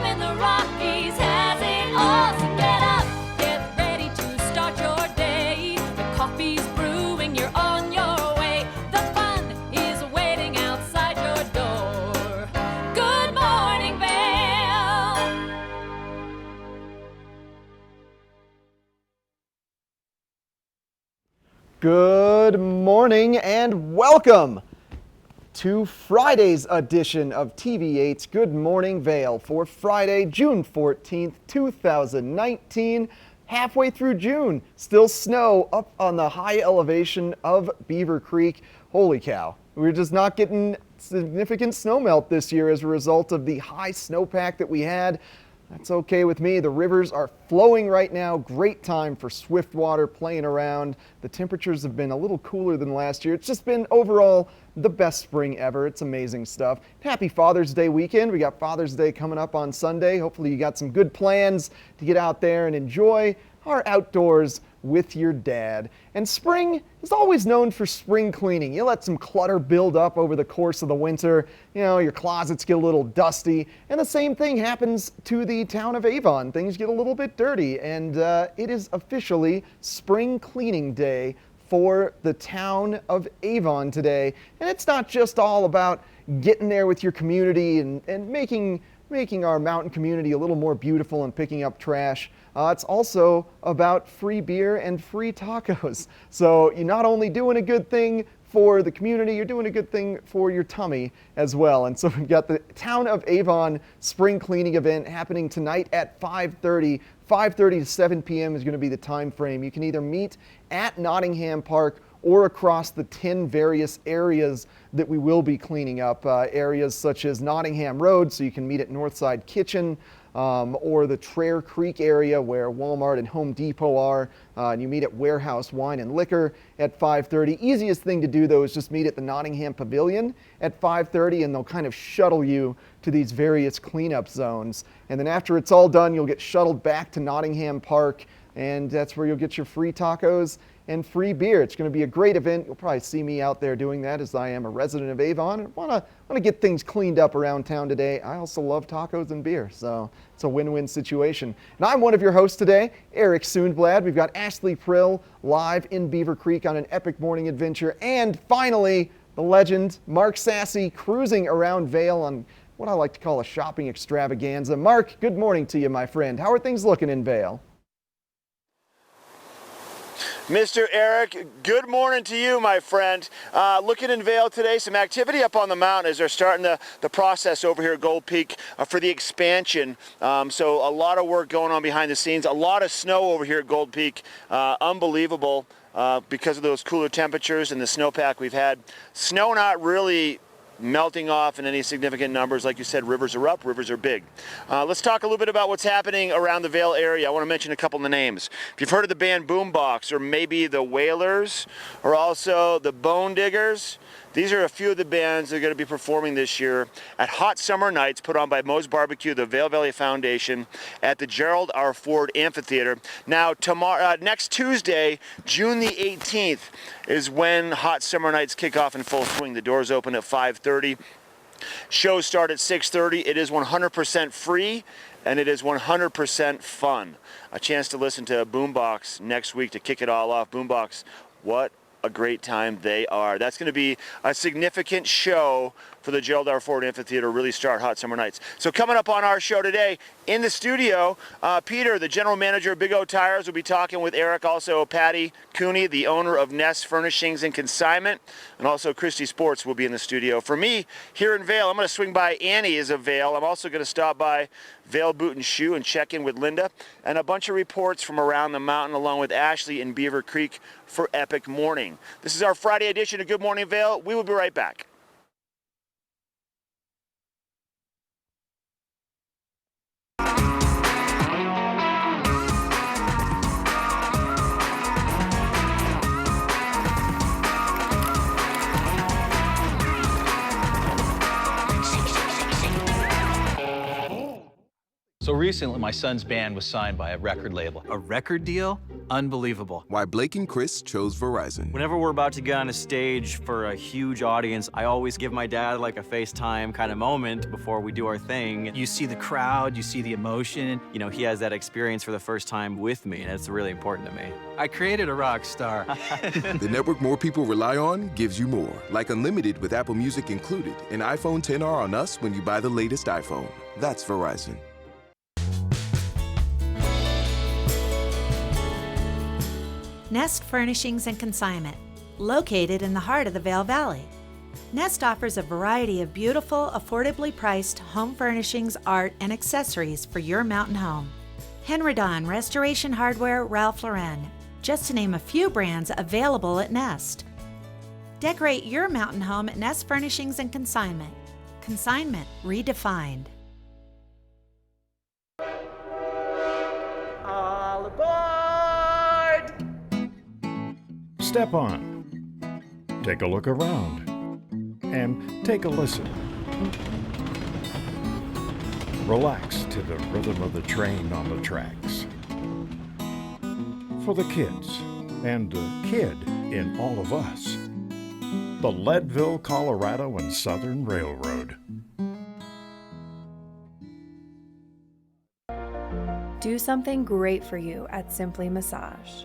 home in the Rockies has it all. So get up, get ready to start your day. The coffee's brewing, you're on your way. The fun is waiting outside your door. Good morning, Vale. Good morning and welcome to Friday's edition of TV8's Good Morning Vale for Friday, June 14th, 2019. Halfway through June, still snow up on the high elevation of Beaver Creek. Holy cow, we're just not getting significant snow melt this year as a result of the high snowpack that we had. That's okay with me. The rivers are flowing right now. Great time for swift water playing around. The temperatures have been a little cooler than last year. It's just been overall the best spring ever. It's amazing stuff. Happy Father's Day weekend. We got Father's Day coming up on Sunday. Hopefully you got some good plans to get out there and enjoy our outdoors with your dad. And spring is always known for spring cleaning. You let some clutter build up over the course of the winter. You know, your closets get a little dusty. And the same thing happens to the town of Avon. Things get a little bit dirty. And it is officially Spring Cleaning Day for the town of Avon today. And it's not just all about getting there with your community and making our mountain community a little more beautiful and picking up trash. It's also about free beer and free tacos. So you're not only doing a good thing for the community, you're doing a good thing for your tummy as well. And so we've got the Town of Avon spring cleaning event happening tonight at 5:30. 5:30 to 7 p.m. is going to be the time frame. You can either meet at Nottingham Park or across the 10 various areas that we will be cleaning up. Areas such as Nottingham Road, so you can meet at Northside Kitchen, or the Traer Creek area where Walmart and Home Depot are, and you meet at Warehouse Wine and Liquor at 5:30. Easiest thing to do though is just meet at the Nottingham Pavilion at 5:30, and they'll kind of shuttle you to these various cleanup zones. And then after it's all done, you'll get shuttled back to Nottingham Park, and that's where you'll get your free tacos and free beer. It's going to be a great event. You'll probably see me out there doing that as I am a resident of Avon and want to get things cleaned up around town today. I also love tacos and beer, so it's a win-win situation. And I'm one of your hosts today, Eric Sundblad. We've got Ashley Prill live in Beaver Creek on an epic morning adventure. And finally, the legend, Mark Sassy, cruising around Vale on what I like to call a shopping extravaganza. Mark, good morning to you, my friend. How are things looking in Vale? Mr. Eric, good morning to you, my friend. Looking in Vale today, some activity up on the mountain as they're starting the process over here at Gold Peak for the expansion. So a lot of work going on behind the scenes. A lot of snow over here at Gold Peak. Unbelievable because of those cooler temperatures and the snowpack we've had. Snow not really melting off in any significant numbers. Like you said, rivers are up, rivers are big. Let's talk a little bit about what's happening around the Vale area. I want to mention a couple of the names. If you've heard of the band Boombox, or maybe the Whalers, or also the Bone Diggers, these are a few of the bands that are going to be performing this year at Hot Summer Nights put on by Moe's Barbecue, the Vale Valley Foundation, at the Gerald R. Ford Amphitheater. Now, next Tuesday, June the 18th, is when Hot Summer Nights kick off in full swing. The doors open at 5:30. Shows start at 6:30. It is 100% free, and it is 100% fun. A chance to listen to Boombox next week to kick it all off. Boombox, what a great time they are. That's going to be a significant show for the Gerald R. Ford Amphitheater, really start Hot Summer Nights. So coming up on our show today, in the studio, Peter, the general manager of Big O Tires, will be talking with Eric. Also, Patty Cooney, the owner of Nest Furnishings and Consignment, and also Christie Sports will be in the studio. For me, here in Vale, I'm going to swing by Annie's of Vale. I'm also going to stop by Vale Boot and Shoe and check in with Linda, and a bunch of reports from around the mountain along with Ashley in Beaver Creek for Epic Morning. This is our Friday edition of Good Morning Vale. We will be right back. So recently, my son's band was signed by a record label. A record deal? Unbelievable. Why Blake and Chris chose Verizon. Whenever we're about to get on a stage for a huge audience, I always give my dad like a FaceTime kind of moment before we do our thing. You see the crowd, you see the emotion. You know, he has that experience for the first time with me, and it's really important to me. I created a rock star. The network more people rely on gives you more. Like unlimited with Apple Music included. An iPhone XR on us when you buy the latest iPhone. That's Verizon. Nest Furnishings and Consignment, located in the heart of the Vail Valley. Nest offers a variety of beautiful, affordably priced home furnishings, art, and accessories for your mountain home. Henredon, Restoration Hardware, Ralph Lauren, just to name a few brands available at Nest. Decorate your mountain home at Nest Furnishings and Consignment. Consignment redefined. All aboard! Step on, take a look around, and take a listen. Relax to the rhythm of the train on the tracks. For the kids, and the kid in all of us, the Leadville, Colorado and Southern Railroad. Do something great for you at Simply Massage.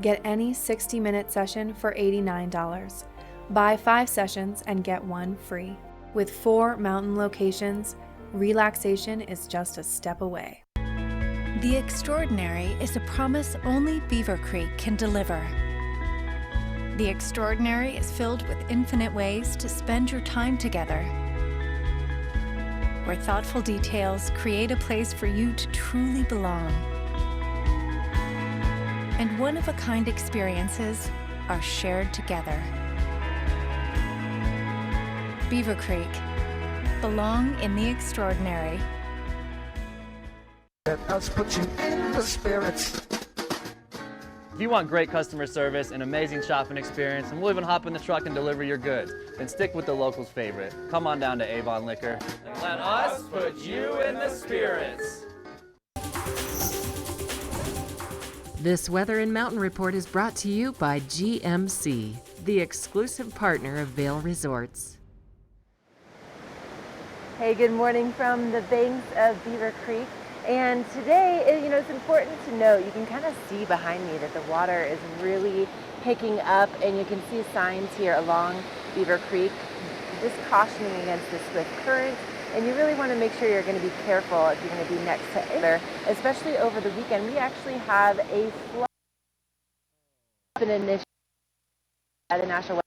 Get any 60-minute session for $89. Buy 5 sessions and get 1 free. With 4 mountain locations, relaxation is just a step away. The extraordinary is a promise only Beaver Creek can deliver. The extraordinary is filled with infinite ways to spend your time together, where thoughtful details create a place for you to truly belong. And one-of-a-kind experiences are shared together. Beaver Creek. Belong in the extraordinary. Let us put you in the spirits. If you want great customer service and amazing shopping experience, and we'll even hop in the truck and deliver your goods, then stick with the locals' favorite. Come on down to Avon Liquor. And let us put you in the spirits. This Weather and Mountain Report is brought to you by GMC, the exclusive partner of Vail Resorts. Hey, good morning from the banks of Beaver Creek. And today, it's important to note, you can kind of see behind me that the water is really picking up, and you can see signs here along Beaver Creek just cautioning against the swift current. And you really want to make sure you're going to be careful if you're going to be next to there, especially over the weekend. We actually have a flood initiative by the National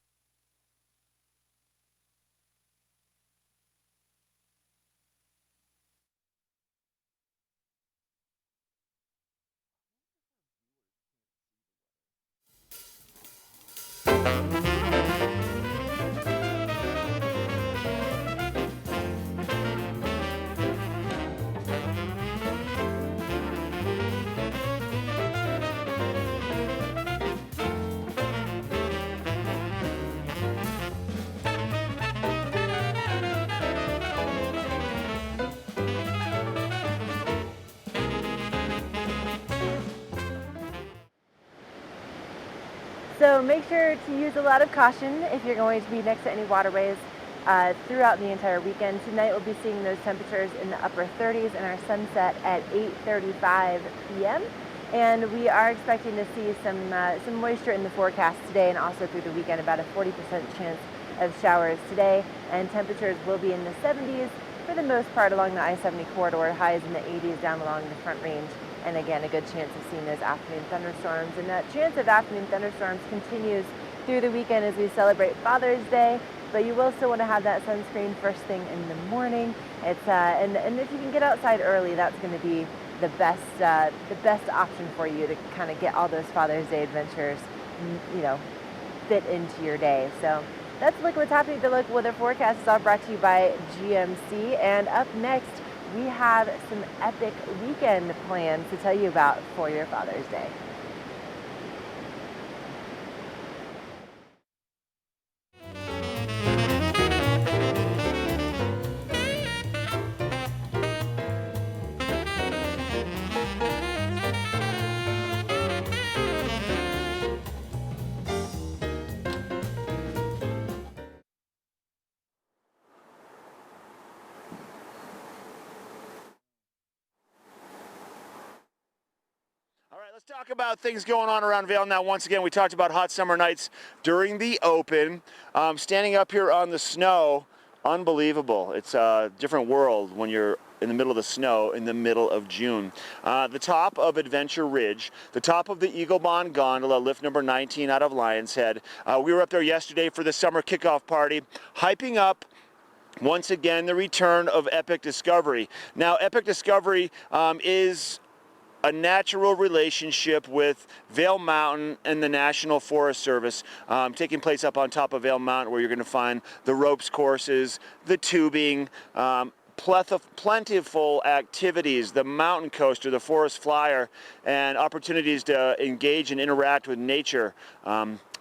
So make sure to use a lot of caution if you're going to be next to any waterways throughout the entire weekend. Tonight we'll be seeing those temperatures in the upper 30s and our sunset at 8:35 p.m. And we are expecting to see some moisture in the forecast today and also through the weekend, about a 40% chance of showers today. And temperatures will be in the 70s for the most part along the I-70 corridor, highs in the 80s down along the Front Range. And again, a good chance of seeing those afternoon thunderstorms. And that chance of afternoon thunderstorms continues through the weekend as we celebrate Father's Day. But you will still want to have that sunscreen first thing in the morning. It's and if you can get outside early, that's going to be the best option for you to kind of get all those Father's Day adventures, fit into your day. So that's a look at what's happening. The local weather forecast is all brought to you by GMC. And up next, we have some epic weekend plans to tell you about for your Father's Day. Let's talk about things going on around Vail now. Once again, we talked about hot summer nights during the open. Standing up here on the snow, unbelievable. It's a different world when you're in the middle of the snow in the middle of June. The top of Adventure Ridge, the top of the Eagle Bond Gondola, lift number 19 out of Lion's Head. We were up there yesterday for the summer kickoff party, hyping up once again the return of Epic Discovery. Now, Epic Discovery is a natural relationship with Vail Mountain and the National Forest Service, taking place up on top of Vail Mountain, where you're going to find the ropes courses, the tubing, plentiful activities, the mountain coaster, the forest flyer, and opportunities to engage and interact with nature.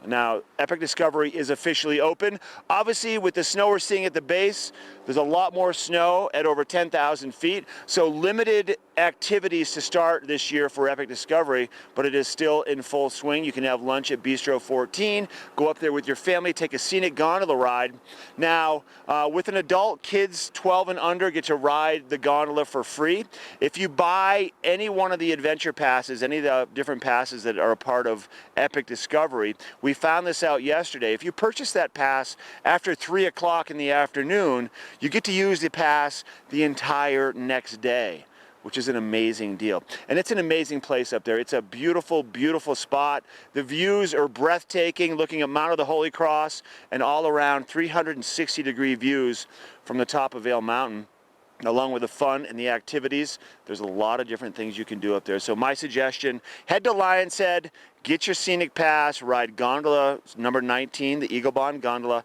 Now, Epic Discovery is officially open. Obviously, with the snow we're seeing at the base, there's a lot more snow at over 10,000 feet, so limited activities to start this year for Epic Discovery, but it is still in full swing. You can have lunch at Bistro 14, go up there with your family, take a scenic gondola ride. Now, with an adult, kids 12 and under get to ride the gondola for free. If you buy any one of the adventure passes, any of the different passes that are a part of Epic Discovery, we found this out yesterday. If you purchase that pass after 3 o'clock in the afternoon, you get to use the pass the entire next day, which is an amazing deal. And it's an amazing place up there. It's a beautiful, beautiful spot. The views are breathtaking, looking at Mount of the Holy Cross and all around 360-degree views from the top of Vail Mountain. Along with the fun and the activities, there's a lot of different things you can do up there. So my suggestion, head to Lion's Head, get your scenic pass, ride gondola number 19, the Eagle Bond Gondola,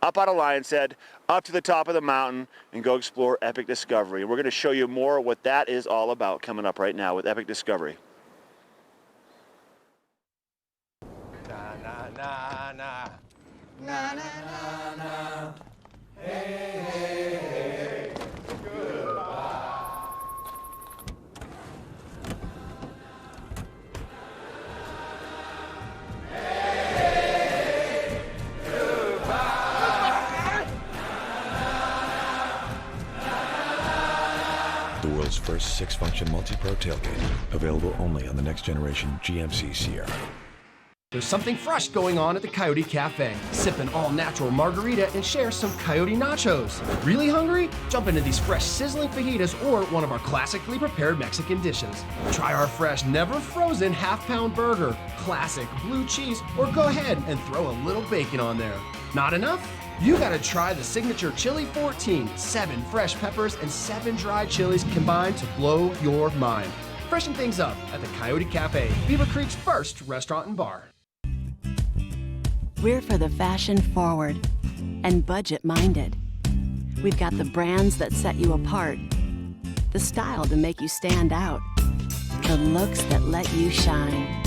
up out of Lion's Head, up to the top of the mountain, and go explore Epic Discovery. And we're going to show you more what that is all about coming up right now with Epic Discovery. Na na na na. Na na na na. Hey, hey, hey. Goodbye. Hey, goodbye. The world's first 6-function multi-pro tailgate, available only on the next generation GMC Sierra. There's something fresh going on at the Coyote Cafe. Sip an all-natural margarita and share some Coyote nachos. Really hungry? Jump into these fresh sizzling fajitas or one of our classically prepared Mexican dishes. Try our fresh, never frozen half-pound burger, classic blue cheese, or go ahead and throw a little bacon on there. Not enough? You gotta try the signature Chili 14, 7 fresh peppers and 7 dry chilies combined to blow your mind. Freshen things up at the Coyote Cafe, Beaver Creek's first restaurant and bar. We're for the fashion forward and budget minded. We've got the brands that set you apart, the style to make you stand out, the looks that let you shine.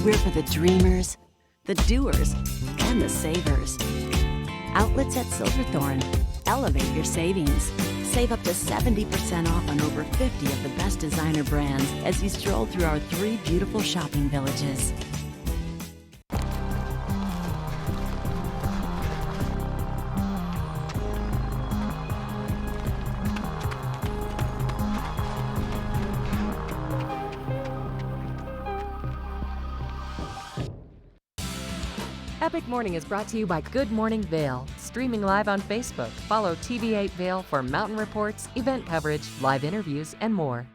We're for the dreamers, the doers, and the savers. Outlets at Silverthorne. Elevate your savings. Save up to 70% off on over 50 of the best designer brands as you stroll through our 3 beautiful shopping villages. Epic Morning is brought to you by Good Morning Vail, streaming live on Facebook. Follow TV8 Vail for mountain reports, event coverage, live interviews, and more.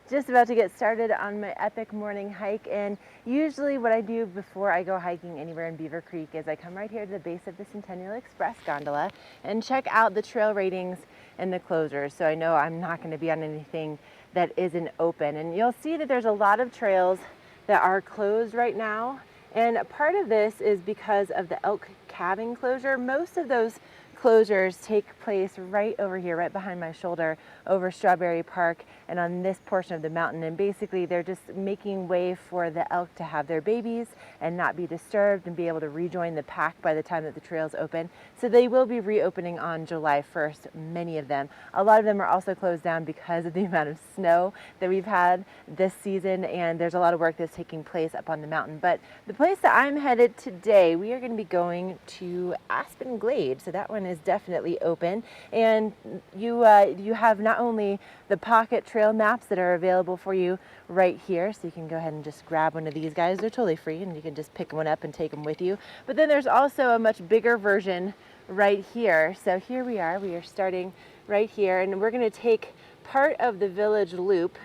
Just about to get started on my epic morning hike, and usually what I do before I go hiking anywhere in Beaver Creek is I come right here to the base of the Centennial Express gondola and check out the trail ratings and the closures, so I know I'm not going to be on anything that isn't open. And you'll see that there's a lot of trails that are closed right now, and part of this is because of the elk calving closure. Most of those closures take place right over here, right behind my shoulder, over Strawberry Park and on this portion of the mountain. And basically they're just making way for the elk to have their babies and not be disturbed and be able to rejoin the pack by the time that the trails open. So they will be reopening on July 1st, many of them. A lot of them are also closed down because of the amount of snow that we've had this season, and there's a lot of work that's taking place up on the mountain. But the place that I'm headed today, we are going to be going to Aspen Glade. So that one is is definitely open. And you have not only the pocket trail maps that are available for you right here, so you can go ahead and just grab one of these guys. They're totally free, and you can just pick one up and take them with you. But then there's also a much bigger version right here. So here we are starting right here, and we're going to take part of the village loop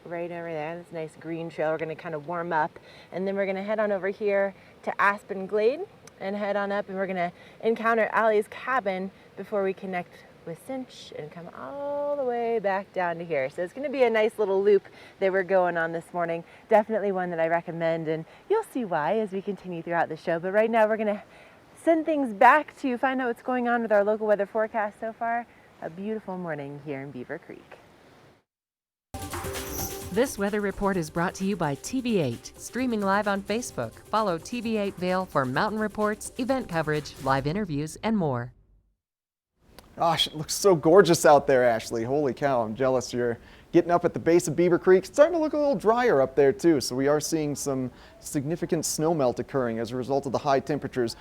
right over there, this nice green trail. We're going to kind of warm up, and then we're going to head on over here to Aspen Glade and head on up, and we're going to encounter Allie's cabin before we connect with Cinch and come all the way back down to here. So it's going to be a nice little loop that we're going on this morning. Definitely one that I recommend, and you'll see why as we continue throughout the show. But right now we're going to send things back to find out what's going on with our local weather forecast so far. A beautiful morning here in Beaver Creek. This weather report is brought to you by TV8, streaming live on Facebook. Follow TV8 Vail for mountain reports, event coverage, live interviews, and more. Gosh, it looks so gorgeous out there, Ashley. Holy cow, I'm jealous you're getting up at the base of Beaver Creek. It's starting to look a little drier up there too, so we are seeing some significant snow melt occurring as a result of the high temperatures.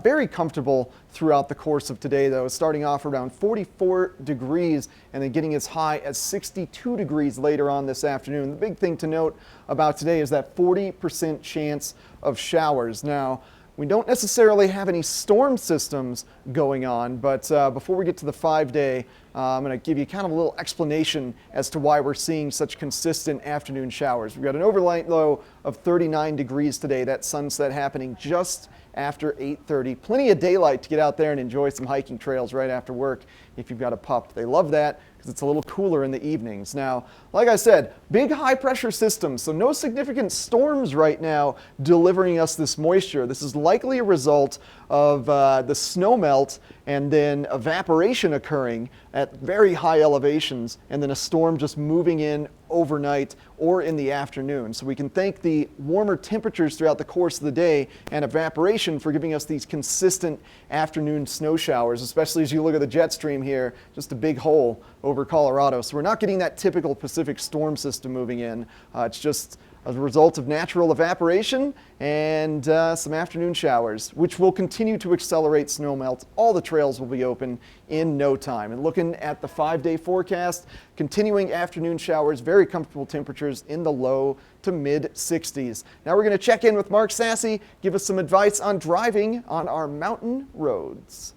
Very comfortable throughout the course of today though, starting off around 44 degrees and then getting as high as 62 degrees later on this afternoon. The big thing to note about today is that 40% chance of showers. Now, we don't necessarily have any storm systems going on, but before we get to the 5-day, I'm going to give you kind of a little explanation as to why we're seeing such consistent afternoon showers. We've got an overnight low of 39 degrees today, that sunset happening just after 8:30. Plenty of daylight to get out there and enjoy some hiking trails right after work if you've got a pup. They love that because it's a little cooler in the evenings. Now, like I said, big high pressure system, so no significant storms right now delivering us this moisture. This is likely a result of the snow melt and then evaporation occurring at very high elevations, and then a storm just moving in overnight or in the afternoon. So we can thank the warmer temperatures throughout the course of the day and evaporation for giving us these consistent afternoon snow showers, especially as you look at the jet stream here, just a big hole over Colorado. So we're not getting that typical Pacific storm system moving in. It's just as a result of natural evaporation and some afternoon showers, which will continue to accelerate snowmelt. All the trails will be open in no time. And looking at the 5-day forecast, continuing afternoon showers, very comfortable temperatures in the low to mid 60s. Now we're going to check in with Mark Sassy, give us some advice on driving on our mountain roads.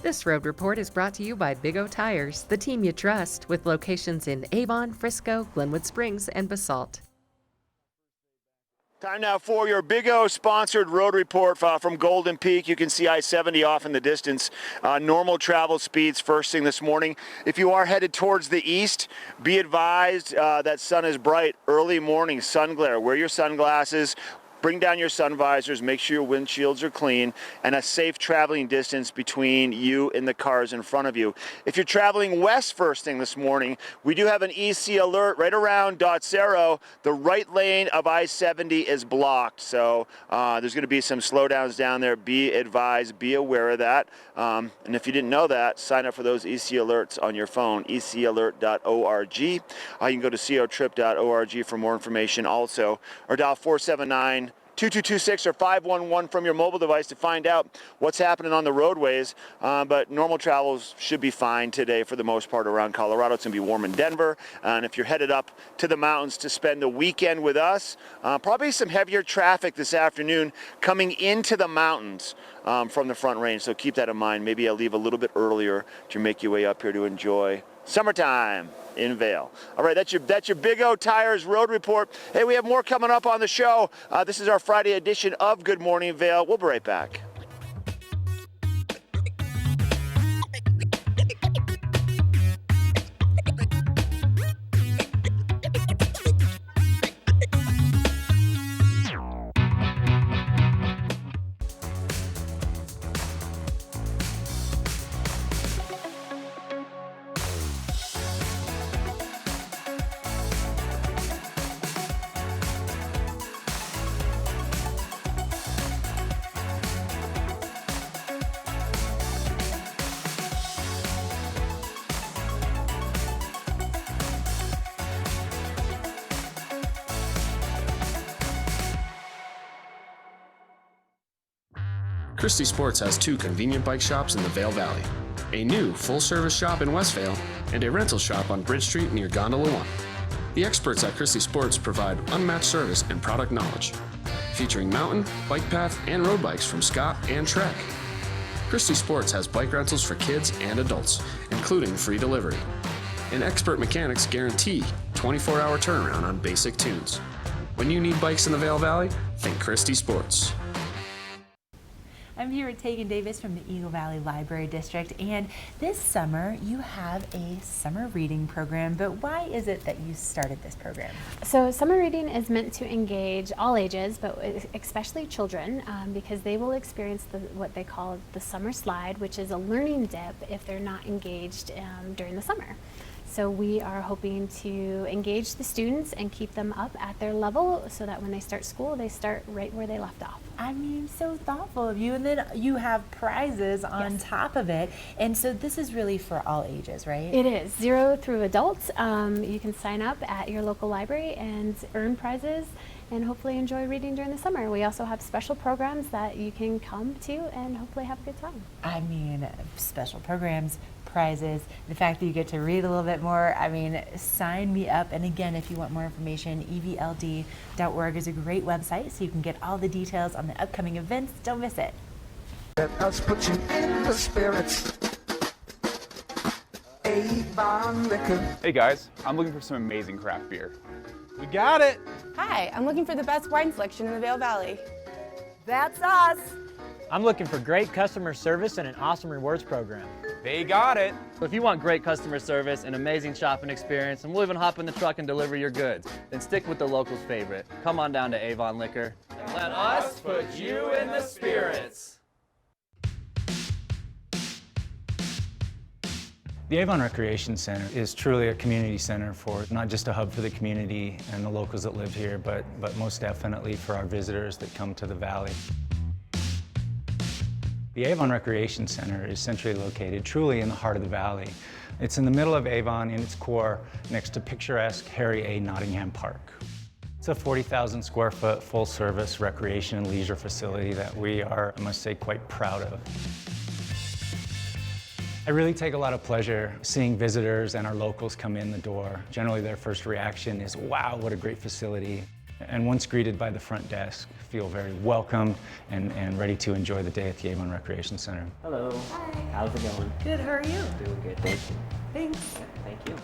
This road report is brought to you by Big O Tires, the team you trust, with locations in Avon, Frisco, Glenwood Springs, and Basalt. Time now for your Big O sponsored road report from Golden Peak. You can see I-70 off in the distance. Normal travel speeds first thing this morning. If you are headed towards the east, be advised that sun is bright. Early morning sun glare. Wear your sunglasses. Bring down your sun visors, make sure your windshields are clean, and a safe traveling distance between you and the cars in front of you. If you're traveling west first thing this morning, we do have an EC alert right around Dotsero. The right lane of I-70 is blocked, so there's going to be some slowdowns down there. Be advised, be aware of that. And if you didn't know that, sign up for those EC alerts on your phone, ecalert.org. You can go to cotrip.org for more information also, or dial 479-2226 or 511 from your mobile device to find out what's happening on the roadways. But normal travels should be fine today for the most part around Colorado. It's going to be warm in Denver. And if you're headed up to the mountains to spend the weekend with us, probably some heavier traffic this afternoon coming into the mountains from the Front Range. So keep that in mind. Maybe I'll leave a little bit earlier to make your way up here to enjoy summertime in Vail. All right, that's your Big O Tires road report. Hey, we have more coming up on the show. This is our Friday edition of Good Morning Vail. We'll be right back. Christie Sports has 2 convenient bike shops in the Vail Valley, a new full-service shop in Westvale, and a rental shop on Bridge Street near Gondola 1. The experts at Christie Sports provide unmatched service and product knowledge, featuring mountain, bike path, and road bikes from Scott and Trek. Christie Sports has bike rentals for kids and adults, including free delivery. And expert mechanics guarantee 24-hour turnaround on basic tunes. When you need bikes in the Vail Valley, think Christie Sports. I'm here with Tegan Davis from the Eagle Valley Library District, and this summer you have a summer reading program, but why is it that you started this program? So summer reading is meant to engage all ages, but especially children, because they will experience what they call the summer slide, which is a learning dip if they're not engaged during the summer. So we are hoping to engage the students and keep them up at their level so that when they start school, they start right where they left off. I mean, so thoughtful of you. And then you have prizes on top of it. And so this is really for all ages, right? It is 0 through adults. You can sign up at your local library and earn prizes and hopefully enjoy reading during the summer. We also have special programs that you can come to and hopefully have a good time. I mean, special programs, prizes, the fact that you get to read a little bit more. I mean, sign me up. And again, if you want more information, evld.org is a great website, so you can get all the details on the upcoming events. Don't miss it. Let us put you in the spirits. Avon Liquor. Hey guys, I'm looking for some amazing craft beer. We got it! Hi, I'm looking for the best wine selection in the Vail Valley. That's us! I'm looking for great customer service and an awesome rewards program. They got it! So if you want great customer service, an amazing shopping experience, and we'll even hop in the truck and deliver your goods, then stick with the locals' favorite. Come on down to Avon Liquor. And let us put you in the spirits. The Avon Recreation Center is truly a community center for not just a hub for the community and the locals that live here, but most definitely for our visitors that come to the valley. The Avon Recreation Center is centrally located truly in the heart of the valley. It's in the middle of Avon in its core next to picturesque Harry A. Nottingham Park. It's a 40,000 square foot full service recreation and leisure facility that we are, I must say, quite proud of. I really take a lot of pleasure seeing visitors and our locals come in the door. Generally their first reaction is, wow, what a great facility. And once greeted by the front desk, feel very welcome and ready to enjoy the day at the Avon Recreation Center. Hello. Hi. How's it going? Good, how are you? Doing good, thank you. Thanks. Thank you.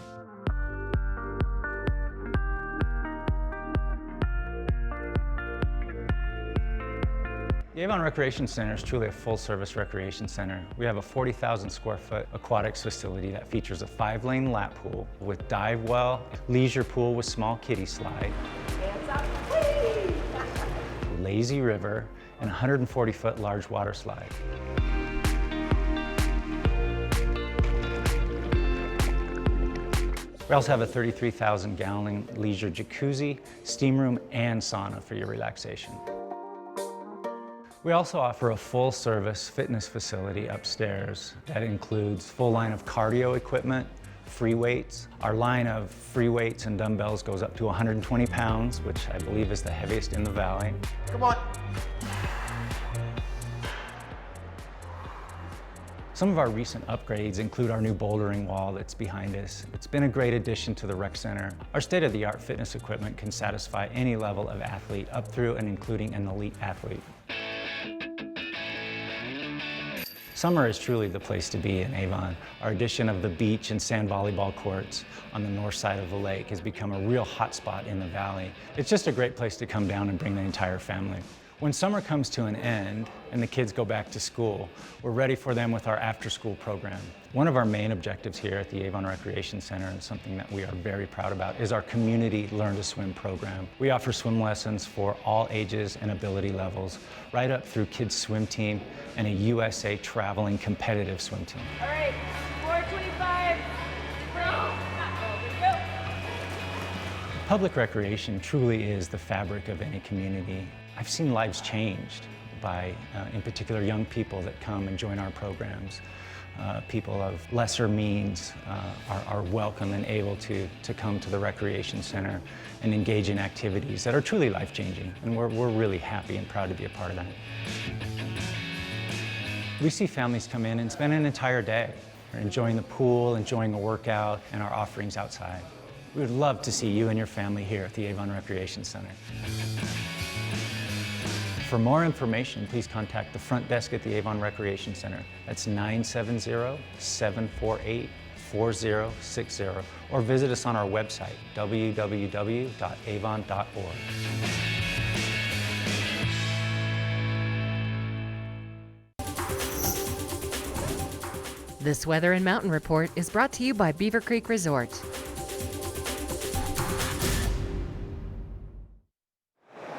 The Avon Recreation Center is truly a full-service recreation center. We have a 40,000 square foot aquatics facility that features a 5-lane lap pool with dive well, leisure pool with small kiddie slide, lazy river, and 140-foot large water slide. We also have a 33,000-gallon leisure jacuzzi, steam room, and sauna for your relaxation. We also offer a full-service fitness facility upstairs that includes full line of cardio equipment, free weights. Our line of free weights and dumbbells goes up to 120 pounds, which I believe is the heaviest in the valley. Come on. Some of our recent upgrades include our new bouldering wall that's behind us. It's been a great addition to the rec center. Our state-of-the-art fitness equipment can satisfy any level of athlete up through and including an elite athlete. Summer is truly the place to be in Avon. Our addition of the beach and sand volleyball courts on the north side of the lake has become a real hotspot in the valley. It's just a great place to come down and bring the entire family. When summer comes to an end and the kids go back to school, we're ready for them with our after-school program. One of our main objectives here at the Avon Recreation Center, and something that we are very proud about, is our community Learn to Swim program. We offer swim lessons for all ages and ability levels, right up through kids' swim team and a USA traveling competitive swim team. All right, 425. Go. Public recreation truly is the fabric of any community. I've seen lives changed by, in particular, young people that come and join our programs. People of lesser means are welcome and able to come to the Recreation Center and engage in activities that are truly life-changing, and we're really happy and proud to be a part of that. We see families come in and spend an entire day enjoying the pool, enjoying a workout, and our offerings outside. We would love to see you and your family here at the Avon Recreation Center. For more information, please contact the front desk at the Avon Recreation Center. That's 970-748-4060, or visit us on our website, www.avon.org. This weather and mountain report is brought to you by Beaver Creek Resort.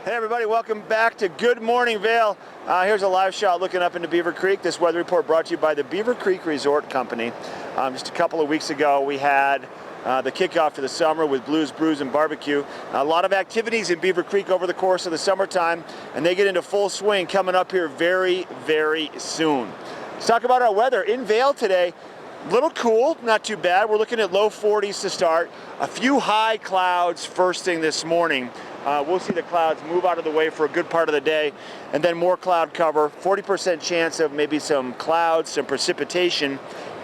Hey everybody, welcome back to Good Morning Vail. Here's a live shot looking up into Beaver Creek. This weather report brought to you by the Beaver Creek Resort Company. Just a couple of weeks ago we had the kickoff to the summer with Blues, Brews, and Barbecue. A lot of activities in Beaver Creek over the course of the summertime, and they get into full swing coming up here very, very soon. Let's talk about our weather. In Vail today, a little cool, not too bad. We're looking at low 40s to start. A few high clouds first thing this morning. We'll see the clouds move out of the way for a good part of the day, and then more cloud cover. 40% chance of maybe some clouds, some precipitation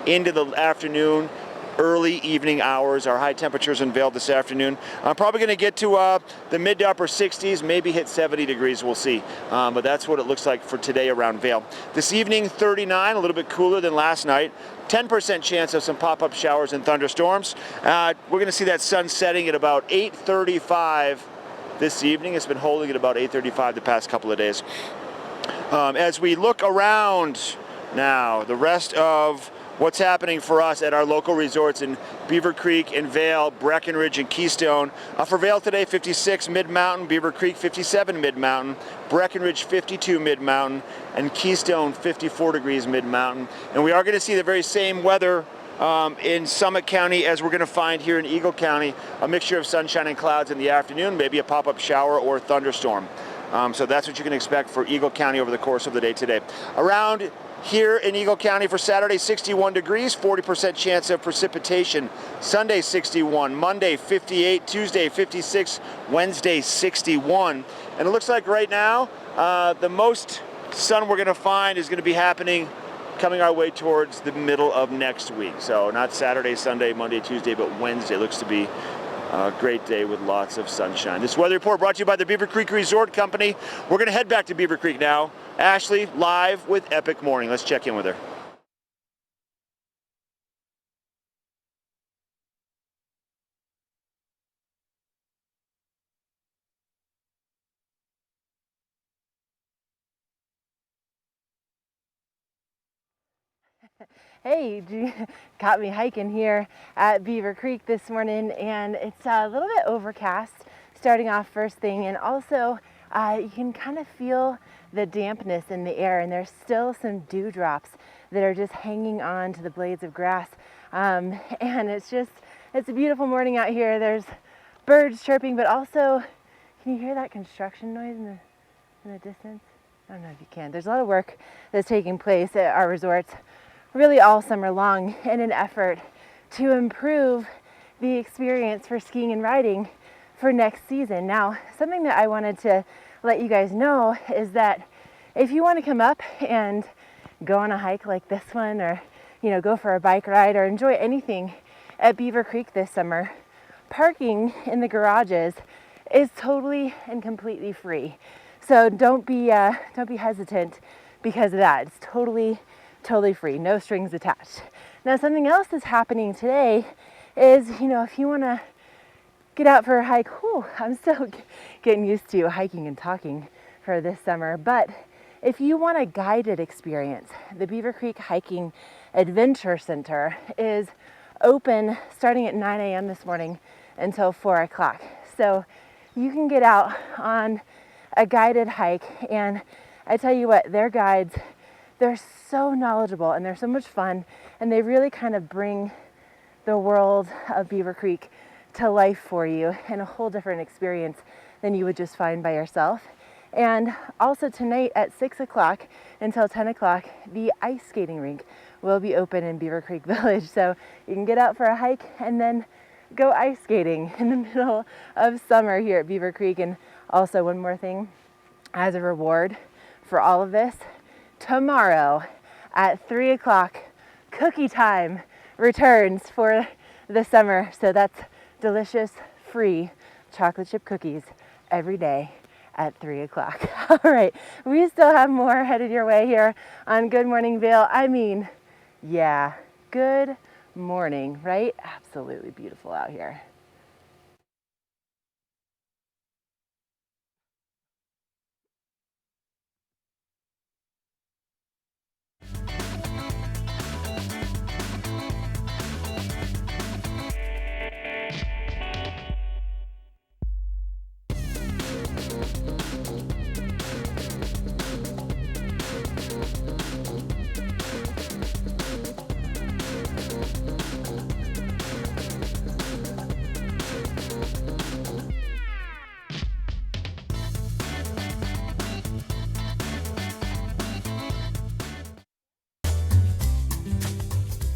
into the afternoon, early evening hours. Our high temperatures in Vail this afternoon. I'm probably going to get to the mid to upper 60s, maybe hit 70 degrees, we'll see. But that's what it looks like for today around Vail. This evening, 39, a little bit cooler than last night. 10% chance of some pop-up showers and thunderstorms. We're going to see that sun setting at about 8:35 this evening. It's been holding at about 8:35 the past couple of days. As we look around now, the rest of what's happening for us at our local resorts in Beaver Creek and Vail, Breckenridge and Keystone. For Vail today, 56 mid-mountain, Beaver Creek 57 mid-mountain, Breckenridge 52 mid-mountain, and Keystone 54 degrees mid-mountain. And we are going to see the very same weather in Summit County as we're going to find here in Eagle County, a mixture of sunshine and clouds in the afternoon, maybe a pop-up shower or thunderstorm. So that's what you can expect for Eagle County over the course of the day today. Around here in Eagle County for Saturday, 61 degrees, 40% chance of precipitation. Sunday, 61. Monday, 58. Tuesday, 56. Wednesday, 61. And it looks like right now, the most sun we're going to find is going to be happening coming our way towards the middle of next week. So not Saturday, Sunday, Monday, Tuesday, but Wednesday looks to be a great day with lots of sunshine. This weather report brought to you by the Beaver Creek Resort Company. We're going to head back to Beaver Creek now. Ashley, live with Epic Morning. Let's check in with her. Hey, you got me hiking here at Beaver Creek this morning, and it's a little bit overcast starting off first thing, and also you can kind of feel the dampness in the air, and there's still some dewdrops that are just hanging on to the blades of grass, and it's a beautiful morning out here. There's birds chirping, but also, can you hear that construction noise in the distance? I don't know if you can. There's a lot of work that's taking place at our resorts really all summer long in an effort to improve the experience for skiing and riding for next season. Now, something that I wanted to let you guys know is that if you want to come up and go on a hike like this one, or go for a bike ride, or enjoy anything at Beaver Creek this summer, parking in the garages is totally and completely free. So don't be hesitant because of that. It's totally free, no strings attached. Now, something else that's happening today is, if you want to get out for a hike, I'm still getting used to hiking and talking for this summer, but if you want a guided experience, the Beaver Creek Hiking Adventure Center is open starting at 9 a.m. this morning until 4 o'clock. So you can get out on a guided hike, and I tell you what, their guides, they're so knowledgeable and they're so much fun, and they really kind of bring the world of Beaver Creek to life for you in a whole different experience than you would just find by yourself. And also tonight at 6 o'clock until 10 o'clock, the ice skating rink will be open in Beaver Creek Village. So you can get out for a hike and then go ice skating in the middle of summer here at Beaver Creek. And also one more thing, as a reward for all of this, tomorrow at 3 o'clock, cookie time returns for the summer. So that's delicious, free chocolate chip cookies every day at 3 o'clock. All right, we still have more headed your way here on Good Morning Vail. I mean, yeah, good morning, right? Absolutely beautiful out here.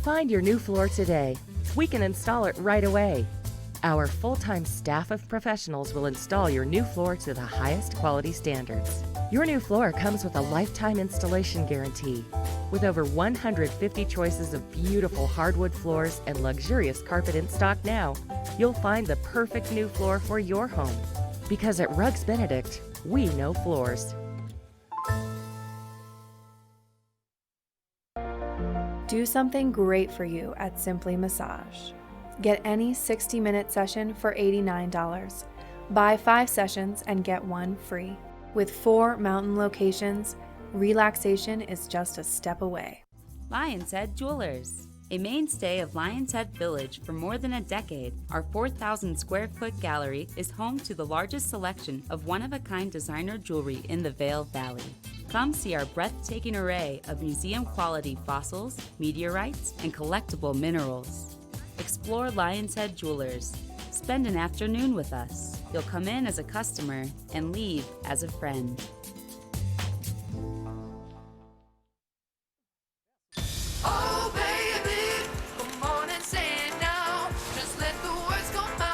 Find your new floor today. We can install it right away. Our full-time staff of professionals will install your new floor to the highest quality standards. Your new floor comes with a lifetime installation guarantee. With over 150 choices of beautiful hardwood floors and luxurious carpet in stock now, you'll find the perfect new floor for your home. Because at Rugs Benedict, we know floors. Do something great for you at Simply Massage. Get any 60-minute session for $89. Buy 5 sessions and get 1 free. With 4 mountain locations, relaxation is just a step away. Lion's Head Jewelers. A mainstay of Lion's Head Village for more than a decade, our 4,000 square foot gallery is home to the largest selection of one-of-a-kind designer jewelry in the Vail Valley. Come see our breathtaking array of museum-quality fossils, meteorites, and collectible minerals. Explore Lion's Head Jewelers. Spend an afternoon with us. You'll come in as a customer and leave as a friend. Oh baby, come on and say it now. Just let the words come out.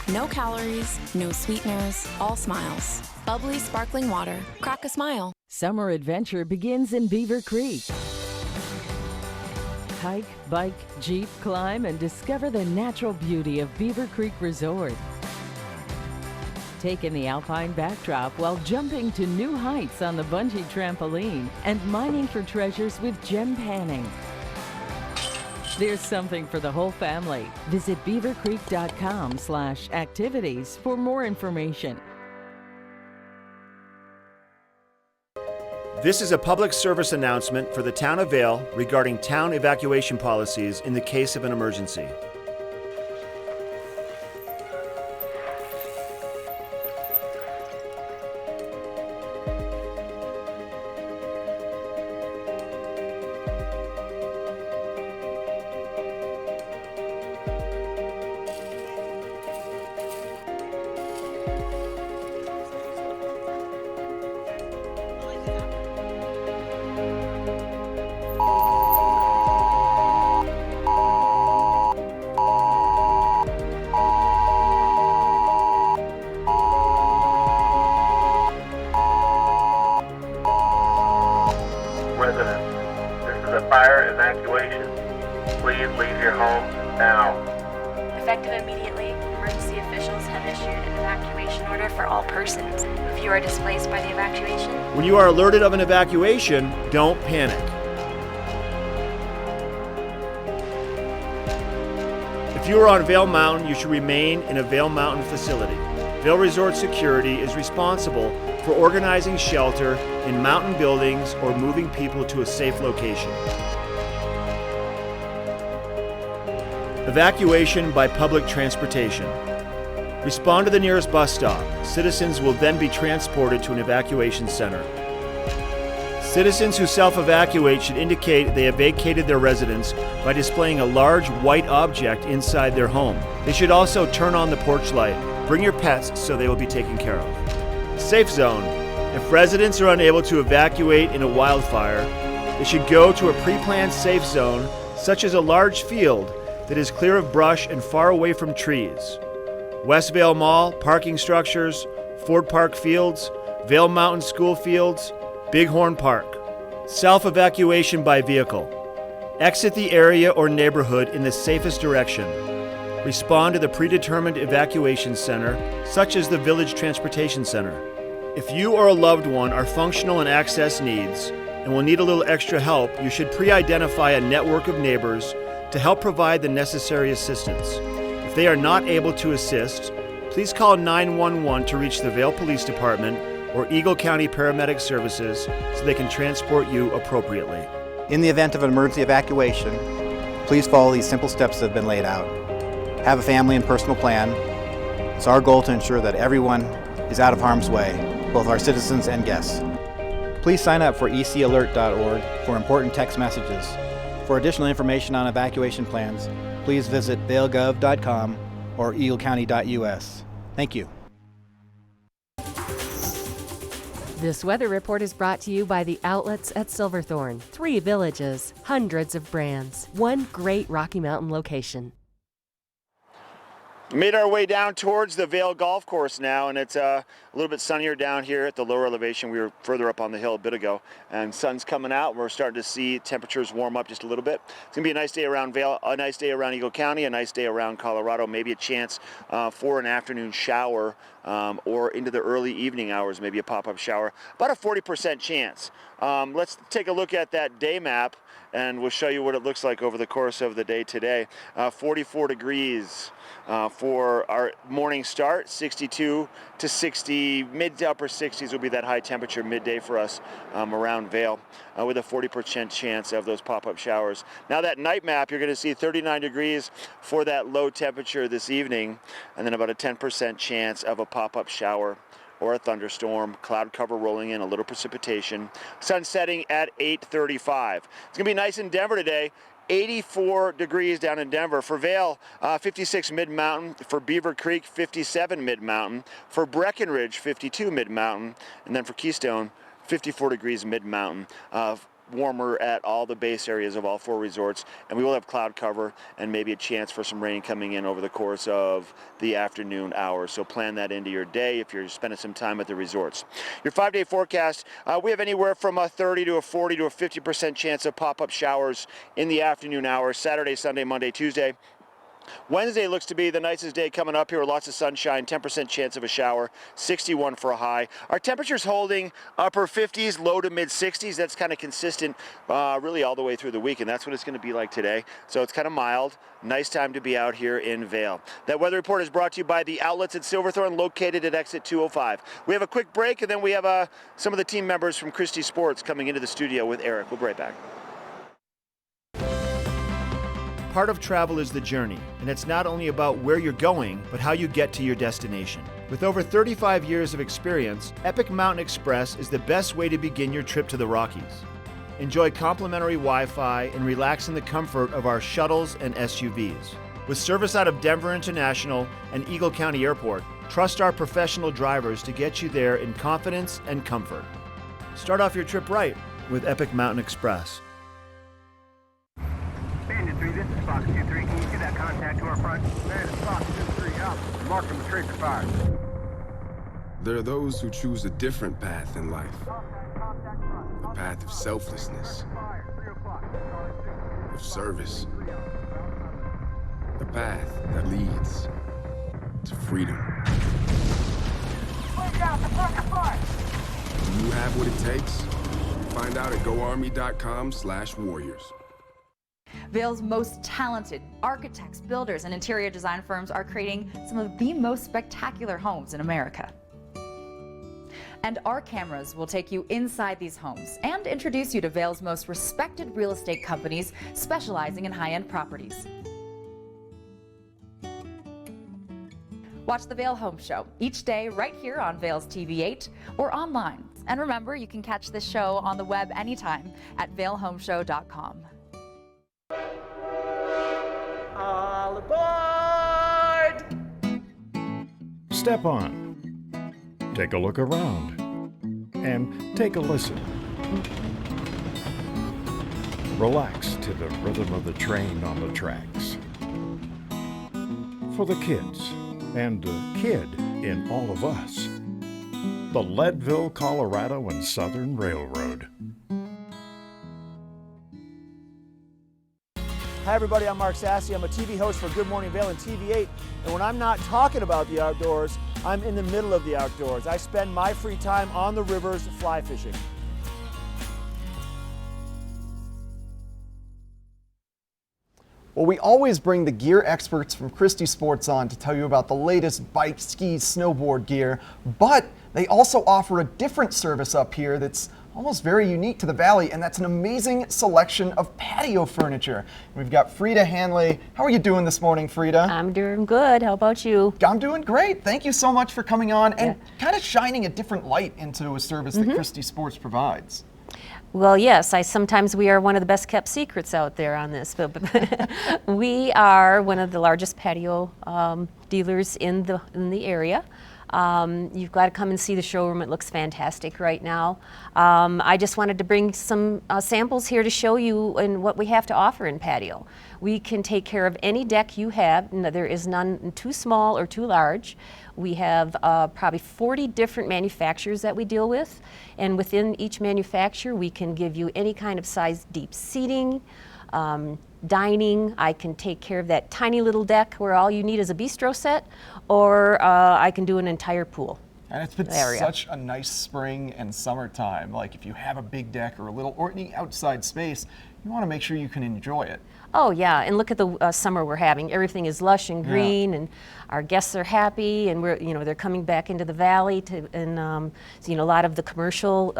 No calories, no sweeteners, all smiles. Bubbly sparkling water. Crack a smile. Summer adventure begins in Beaver Creek. Hike, bike, jeep, climb, and discover the natural beauty of Beaver Creek Resort. Take in the alpine backdrop while jumping to new heights on the bungee trampoline and mining for treasures with gem panning. There's something for the whole family. Visit beavercreek.com/activities for more information. This is a public service announcement for the Town of Vail regarding town evacuation policies in the case of an emergency. Residents, this is a fire evacuation. Please leave your homes now. Effective immediately, emergency officials have issued an evacuation order for all persons. If you are displaced by the evacuation, When you are alerted of an evacuation, don't panic. If you are on Vail Mountain, you should remain in a Vail Mountain facility. Vail Resort Security is responsible for organizing shelter in mountain buildings or moving people to a safe location. Evacuation by public transportation. Respond to the nearest bus stop. Citizens will then be transported to an evacuation center. Citizens who self-evacuate should indicate they have vacated their residence by displaying a large white object inside their home. They should also turn on the porch light. Bring your pets so they will be taken care of. Safe zone. If residents are unable to evacuate in a wildfire, they should go to a pre-planned safe zone, such as a large field that is clear of brush and far away from trees. West Vail Mall, parking structures, Ford Park Fields, Vail Mountain School Fields, Bighorn Park. Self-evacuation by vehicle. Exit the area or neighborhood in the safest direction. Respond to the predetermined evacuation center, such as the Village Transportation Center. If you or a loved one are functional and access needs and will need a little extra help, you should pre-identify a network of neighbors to help provide the necessary assistance. If they are not able to assist, please call 911 to reach the Vail Police Department or Eagle County Paramedic Services so they can transport you appropriately. In the event of an emergency evacuation, please follow these simple steps that have been laid out. Have a family and personal plan. It's our goal to ensure that everyone is out of harm's way, both our citizens and guests. Please sign up for ecalert.org for important text messages. For additional information on evacuation plans, please visit vailgov.com or eaglecounty.us. Thank you. This weather report is brought to you by the outlets at Silverthorne. 3 villages, hundreds of brands, one great Rocky Mountain location. We made our way down towards the Vail Golf Course now, and it's a little bit sunnier down here at the lower elevation. We were further up on the hill a bit ago, and sun's coming out. We're starting to see temperatures warm up just a little bit. It's gonna be a nice day around Vail, a nice day around Eagle County, a nice day around Colorado, maybe a chance for an afternoon shower or into the early evening hours, maybe a pop-up shower. About a 40% chance. Let's take a look at that day map, and we'll show you what it looks like over the course of the day today. 44 degrees for our morning start, 62 to 60, mid to upper 60s will be that high temperature midday for us around Vail with a 40% chance of those pop-up showers. Now that night map, you're going to see 39 degrees for that low temperature this evening, and then about a 10% chance of a pop-up shower or a thunderstorm, cloud cover rolling in, a little precipitation. Sun setting at 8:35. It's gonna be nice in Denver today. 84 degrees down in Denver. For Vail, 56 mid-mountain. For Beaver Creek, 57 mid-mountain. For Breckenridge, 52 mid-mountain. And then for Keystone, 54 degrees mid-mountain. Warmer at all the base areas of all 4 resorts, and we will have cloud cover and maybe a chance for some rain coming in over the course of the afternoon hours. So plan that into your day if you're spending some time at the resorts. Your 5-day forecast, we have anywhere from a 30 to a 40 to a 50% chance of pop-up showers in the afternoon hours, Saturday, Sunday, Monday, Tuesday. Wednesday looks to be the nicest day coming up here with lots of sunshine, 10% chance of a shower, 61 for a high. Our temperature's holding upper 50s, low to mid 60s. That's kind of consistent really all the way through the week, and that's what it's going to be like today. So it's kind of mild. Nice time to be out here in Vail. That weather report is brought to you by the outlets at Silverthorne, located at exit 205. We have a quick break, and then we have some of the team members from Christie Sports coming into the studio with Eric. We'll be right back. Part of travel is the journey, and it's not only about where you're going, but how you get to your destination. With over 35 years of experience, Epic Mountain Express is the best way to begin your trip to the Rockies. Enjoy complimentary Wi-Fi and relax in the comfort of our shuttles and SUVs. With service out of Denver International and Eagle County Airport, trust our professional drivers to get you there in confidence and comfort. Start off your trip right with Epic Mountain Express. Bandit 3, this is Fox 2-3. Can you see that contact to our front? Bandit Fox 2-3, out. Mark him with tracer fire. There are those who choose a different path in life. A path of selflessness, of service. A path that leads to freedom. Do you have what it takes? Find out at goarmy.com/warriors. Vail's most talented architects, builders, and interior design firms are creating some of the most spectacular homes in America. And our cameras will take you inside these homes and introduce you to Vail's most respected real estate companies specializing in high-end properties. Watch the Vail Home Show each day right here on Vail's TV8 or online. And remember, you can catch this show on the web anytime at vailhomeshow.com. All aboard! Step on. Take a look around. And take a listen. Relax to the rhythm of the train on the tracks. For the kids, and the kid in all of us. the Leadville, Colorado and Southern Railroad. Hi everybody, I'm Mark Sassy. I'm a TV host for Good Morning Vail and TV8. And when I'm not talking about the outdoors, I'm in the middle of the outdoors. I spend my free time on the rivers fly fishing. Well, we always bring the gear experts from Christie Sports on to tell you about the latest bike, ski, snowboard gear, but they also offer a different service up here that's almost very unique to the Valley, and that's an amazing selection of patio furniture. We've got Frida Hanley. How are you doing this morning, Frida? I'm doing good. How about you? I'm doing great. Thank you so much for coming on and kind of shining a different light into a service that Christie Sports provides. Well, yes, sometimes we are one of the best kept secrets out there on this, but we are one of the largest patio dealers in the area. You've got to come and see the showroom. It looks fantastic right now. I just wanted to bring some samples here to show you and what we have to offer in patio. We can take care of any deck you have. No, there is none too small or too large. We have probably 40 different manufacturers that we deal with, and within each manufacturer we can give you any kind of size deep seating, dining. I can take care of that tiny little deck where all you need is a bistro set, or I can do an entire pool. And it's been such a nice spring and summertime. Like if you have a big deck or a little or any outside space, you want to make sure you can enjoy it. Oh yeah, and look at the summer we're having. Everything is lush and green, and our guests are happy, and they're coming back into the Valley and a lot of the commercial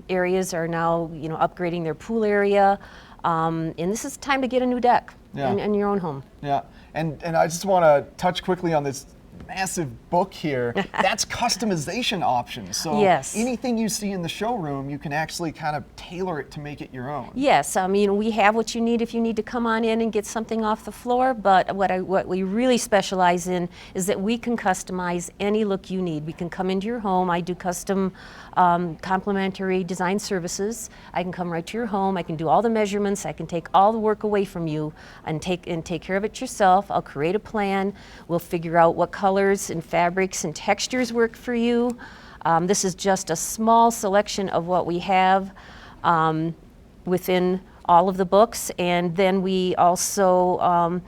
areas are now upgrading their pool area. And this is time to get a new deck in your own home. Yeah, and I just want to touch quickly on this massive book here. That's customization options. So anything you see in the showroom, you can actually kind of tailor it to make it your own. Yes, I mean, we have what you need if you need to come on in and get something off the floor, but what we really specialize in is that we can customize any look you need. We can come into your home. I do custom complimentary design services. I can come right to your home. I can do all the measurements. I can take all the work away from you and take care of it yourself. I'll create a plan. We'll figure out what colors and fabrics and textures work for you. This is just a small selection of what we have within all of the books, and then we also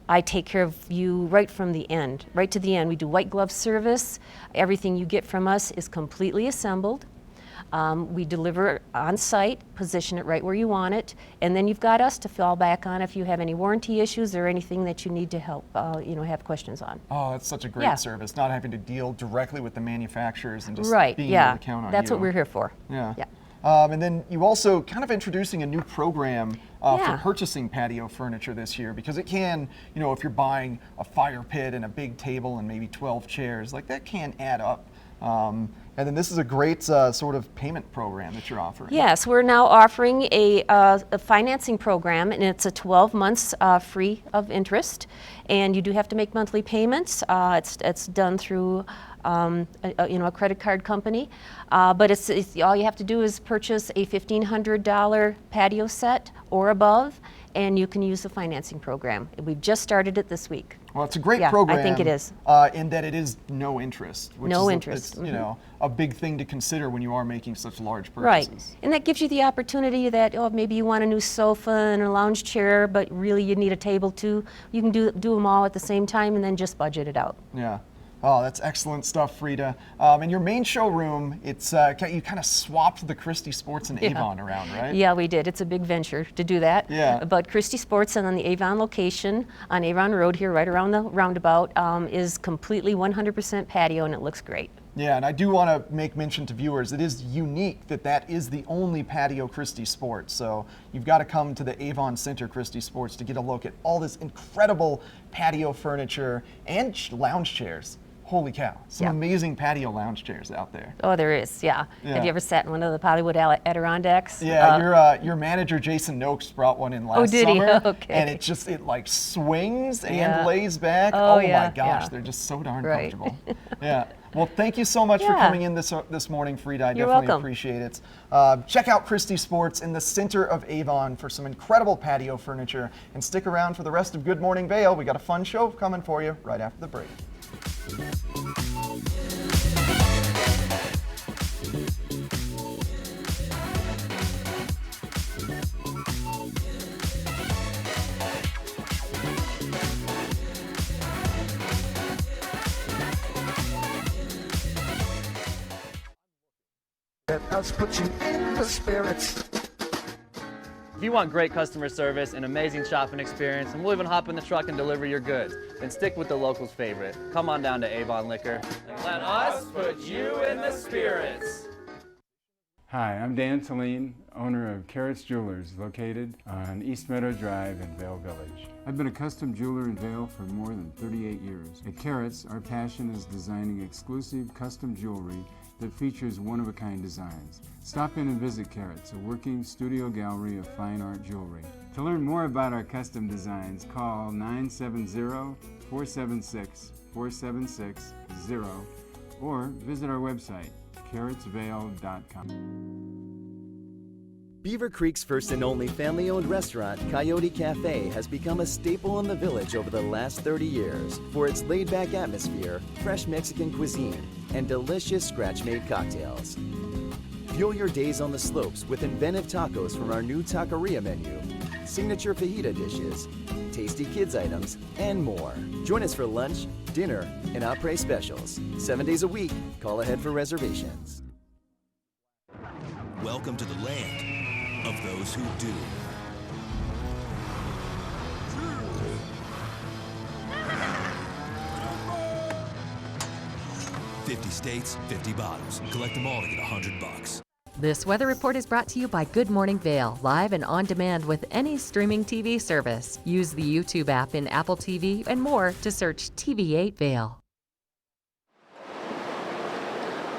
I take care of you right from the end, right to the end. We do white glove service. Everything you get from us is completely assembled. We deliver on site, position it right where you want it, and then you've got us to fall back on if you have any warranty issues or anything that you need to help, have questions on. Oh, that's such a great service, not having to deal directly with the manufacturers and just being able to count on That's you. what we're here for. Yeah. And then you also kind of introducing a new program for purchasing patio furniture this year, because it can, if you're buying a fire pit and a big table and maybe 12 chairs, like that can add up. And then this is a great sort of payment program that you're offering. Yes, we're now offering a financing program, and it's a 12 months free of interest, and you do have to make monthly payments. It's done through a credit card company, but it's all you have to do is purchase a $1,500 patio set or above, and you can use the financing program. We've just started it this week. Well, it's a great program. I think it is. In that it is no interest. Which no is interest. It's, a big thing to consider when you are making such large purchases. Right, and that gives you the opportunity that, maybe you want a new sofa and a lounge chair, but really you need a table too. You can do them all at the same time and then just budget it out. Yeah. Oh, that's excellent stuff, Frida. In your main showroom, it's you kind of swapped the Christie Sports and Avon around, right? Yeah, we did. It's a big venture to do that. Yeah. But Christie Sports and on the Avon location on Avon Road here, right around the roundabout, is completely 100% patio, and it looks great. Yeah, and I do want to make mention to viewers, it is unique that is the only patio Christie Sports. So you've got to come to the Avon Center Christie Sports to get a look at all this incredible patio furniture and lounge chairs. Holy cow, some amazing patio lounge chairs out there. Oh, there is, yeah. Have you ever sat in one of the Hollywood Adirondacks? Yeah, your manager, Jason Noakes, brought one in last did summer. He? Okay. And it like swings and lays back. Oh my gosh, they're just so darn comfortable. Yeah. Well, thank you so much for coming in this morning, Frida. I definitely appreciate it. Check out Christie Sports in the center of Avon for some incredible patio furniture. And stick around for the rest of Good Morning Vail. We got a fun show coming for you right after the break. Let us put you in the spirits. If you want great customer service and amazing shopping experience, and we'll even hop in the truck and deliver your goods, then stick with the locals' favorite. Come on down to Avon Liquor. And let us put you in the spirits. Hi, I'm Dan Saline, owner of Carrots Jewelers, located on East Meadow Drive in Vail Village. I've been a custom jeweler in Vail for more than 38 years. At Carrots, our passion is designing exclusive custom jewelry that features one-of-a-kind designs. Stop in and visit Carrots, a working studio gallery of fine art jewelry. To learn more about our custom designs, call 970-476-4760 or visit our website, carrotsvale.com. Beaver Creek's first and only family-owned restaurant, Coyote Cafe, has become a staple in the village over the last 30 years for its laid-back atmosphere, fresh Mexican cuisine, and delicious scratch-made cocktails. Fuel your days on the slopes with inventive tacos from our new taqueria menu, signature fajita dishes, tasty kids items, and more. Join us for lunch, dinner, and après specials. 7 days a week. Call ahead for reservations. Welcome to the land of those who do. $50 states, 50 bottles. Collect them all to get $100. This weather report is brought to you by Good Morning Vail, live and on demand with any streaming TV service. Use the YouTube app in Apple TV and more to search TV8 Vail.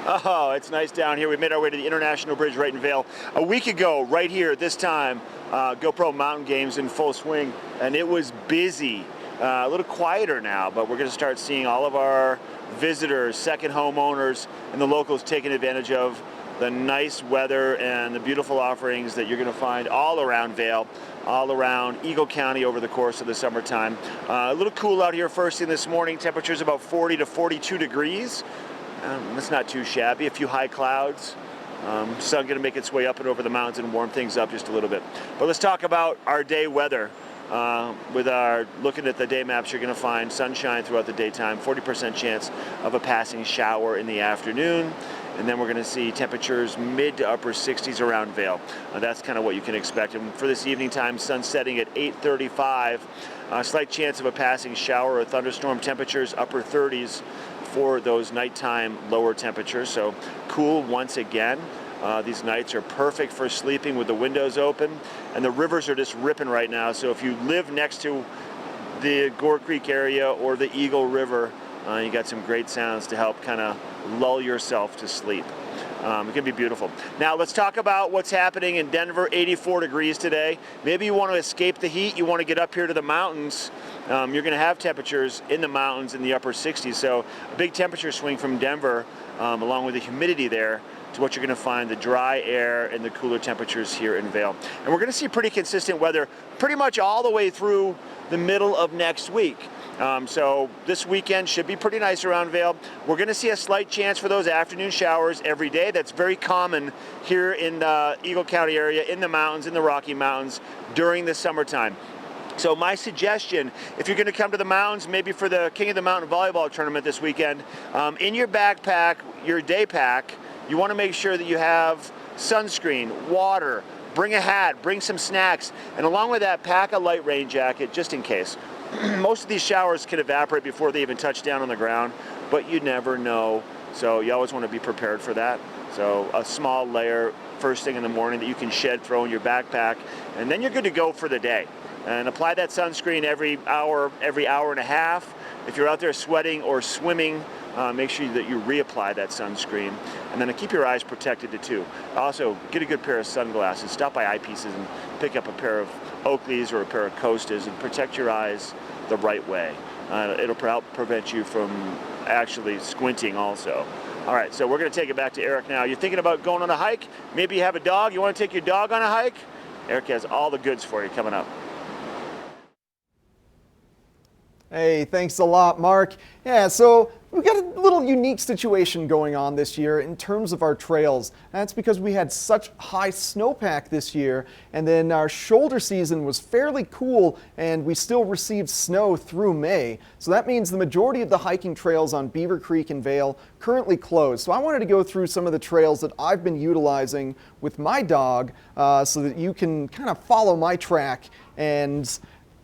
Oh, it's nice down here. We made our way to the International Bridge right in Vail. A week ago, right here at this time, GoPro Mountain Games in full swing, and it was busy. A little quieter now, but we're going to start seeing all of our visitors, second homeowners, and the locals taking advantage of the nice weather and the beautiful offerings that you're going to find all around Vail, all around Eagle County over the course of the summertime. A little cool out here first thing this morning. Temperatures about 40 to 42 degrees. That's not too shabby. A few high clouds. Sun going to make its way up and over the mountains and warm things up just a little bit. But let's talk about our day weather. With our looking at the day maps, you're going to find sunshine throughout the daytime, 40% chance of a passing shower in the afternoon, and then we're going to see temperatures mid to upper 60s around Vail. That's kind of what you can expect. And for this evening time, sun setting at 8:35. Slight chance of a passing shower or thunderstorm. Temperatures upper 30s for those nighttime lower temperatures. So cool once again. These nights are perfect for sleeping with the windows open, and the rivers are just ripping right now. So if you live next to the Gore Creek area or the Eagle River, you got some great sounds to help kind of lull yourself to sleep. It can be beautiful. Now let's talk about what's happening in Denver. 84 degrees today. Maybe you want to escape the heat. You want to get up here to the mountains. You're going to have temperatures in the mountains in the upper 60s. So a big temperature swing from Denver, along with the humidity there, to what you're going to find the dry air and the cooler temperatures here in Vail. And we're going to see pretty consistent weather pretty much all the way through the middle of next week. So this weekend should be pretty nice around Vail. We're going to see a slight chance for those afternoon showers every day. That's very common here in the Eagle County area, in the mountains, in the Rocky Mountains during the summertime. So my suggestion, if you're going to come to the mountains, maybe for the King of the Mountain volleyball tournament this weekend, in your backpack, your day pack, you want to make sure that you have sunscreen, water, bring a hat, bring some snacks, and along with that, pack a light rain jacket just in case. Most of these showers can evaporate before they even touch down on the ground, but you never know, so you always want to be prepared for that. So a small layer first thing in the morning that you can shed, throw in your backpack, and then you're good to go for the day. And apply that sunscreen every hour and a half. If you're out there sweating or swimming, make sure that you reapply that sunscreen, and then keep your eyes protected too. Also, get a good pair of sunglasses. Stop by Eyepieces and pick up a pair of Oakleys or a pair of Costas and protect your eyes the right way. It'll help prevent you from actually squinting also. All right, so we're going to take it back to Eric now. You're thinking about going on a hike? Maybe you have a dog. You want to take your dog on a hike? Eric has all the goods for you coming up. Hey, thanks a lot, Mark. Yeah, so we've got a little unique situation going on this year in terms of our trails. That's because we had such high snowpack this year, and then our shoulder season was fairly cool, and we still received snow through May. So that means the majority of the hiking trails on Beaver Creek and Vail currently closed. So I wanted to go through some of the trails that I've been utilizing with my dog so that you can kind of follow my track and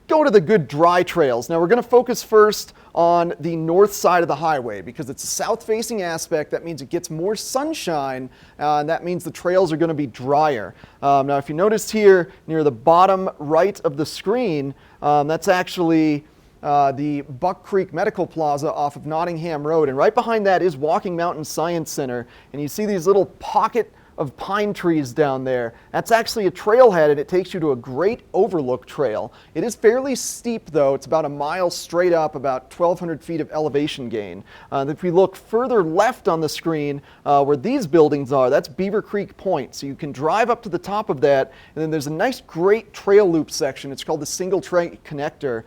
go to the good dry trails. Now we're going to focus first on the north side of the highway because it's a south-facing aspect. That means it gets more sunshine, and that means the trails are going to be drier. Now if you notice here near the bottom right of the screen, that's actually the Buck Creek Medical Plaza off of Nottingham Road, and right behind that is Walking Mountain Science Center, and you see these little pocket of pine trees down there. That's actually a trailhead, and it takes you to a great overlook trail. It is fairly steep though. It's about a mile straight up, about 1,200 feet of elevation gain. If we look further left on the screen where these buildings are, that's Beaver Creek Point. So you can drive up to the top of that, and then there's a nice great trail loop section. It's called the Single Tree Connector.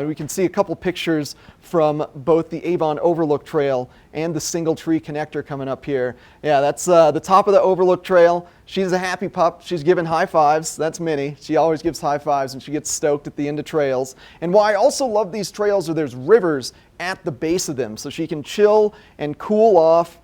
We can see a couple pictures from both the Avon Overlook Trail and the Single Tree Connector coming up here. Yeah, that's the top of the Overlook Trail. She's a happy pup. She's giving high fives. That's Minnie. She always gives high fives and she gets stoked at the end of trails. And why I also love these trails are there's rivers at the base of them, so she can chill and cool off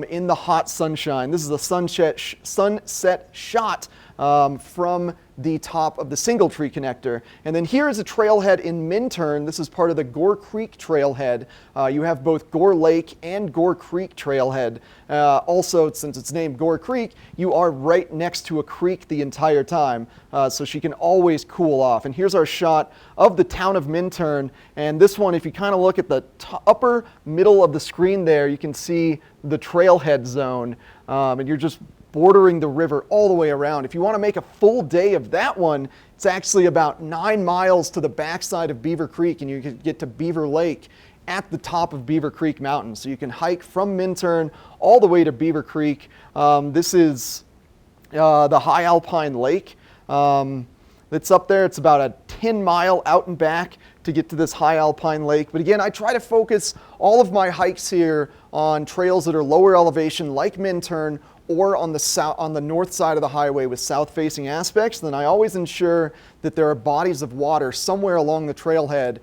in the hot sunshine. This is a sunset shot from the top of the Single Tree Connector. And then here is a trailhead in Minturn. This is part of the Gore Creek trailhead. You have both Gore Lake and Gore Creek trailhead. Also, since it's named Gore Creek, you are right next to a creek the entire time, so she can always cool off. And here's our shot of the town of Minturn. And this one, if you kind of look at the upper middle of the screen there, you can see the trailhead zone, and you're just bordering the river all the way around. If you want to make a full day of that one, it's actually about 9 miles to the backside of Beaver Creek, and you can get to Beaver Lake at the top of Beaver Creek Mountain. So you can hike from Minturn all the way to Beaver Creek. This is the High Alpine Lake that's up there. It's about a 10-mile out and back to get to this High Alpine Lake. But again, I try to focus all of my hikes here on trails that are lower elevation like Minturn, or on the north side of the highway with south-facing aspects. Then I always ensure that there are bodies of water somewhere along the trailhead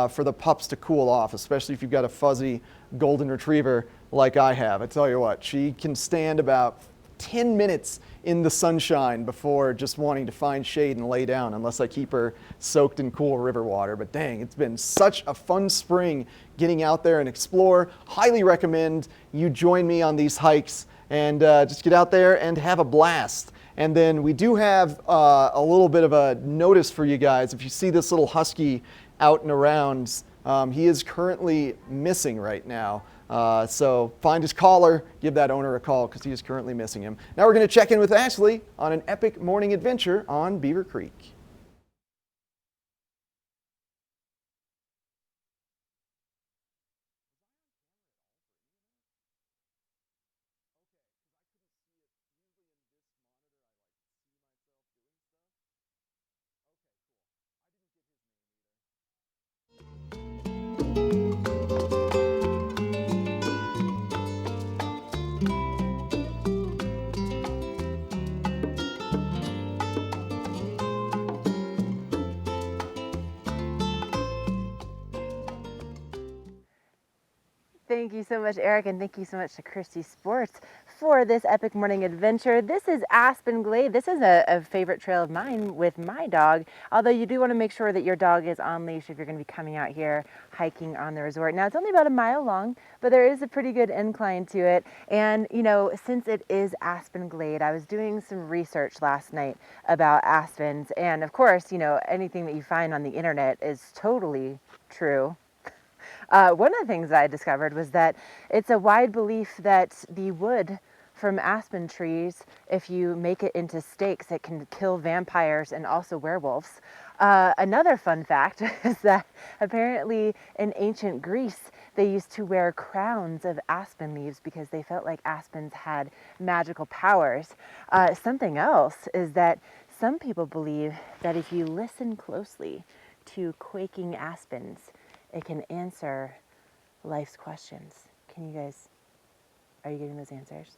for the pups to cool off, especially if you've got a fuzzy golden retriever like I have. I tell you what, she can stand about 10 minutes in the sunshine before just wanting to find shade and lay down, unless I keep her soaked in cool river water. But dang, it's been such a fun spring getting out there and explore. Highly recommend you join me on these hikes and just get out there and have a blast. And then we do have a little bit of a notice for you guys. If you see this little husky out and around, he is currently missing right now. So find his collar, give that owner a call because he is currently missing him. Now we're going to check in with Ashley on an epic morning adventure on Beaver Creek. Thank you so much, Eric, and thank you so much to Christy Sports for this epic morning adventure. This is Aspen Glade. This is a favorite trail of mine with my dog, although you do want to make sure that your dog is on leash if you're going to be coming out here hiking on the resort. Now, it's only about a mile long, but there is a pretty good incline to it. And, you know, since it is Aspen Glade, I was doing some research last night about aspens. And, of course, you know, anything that you find on the internet is totally true. One of the things I discovered was that it's a wide belief that the wood from aspen trees, if you make it into stakes, it can kill vampires and also werewolves. Another fun fact is that apparently in ancient Greece, they used to wear crowns of aspen leaves because they felt like aspens had magical powers. Something else is that some people believe that if you listen closely to quaking aspens, it can answer life's questions. Are you getting those answers?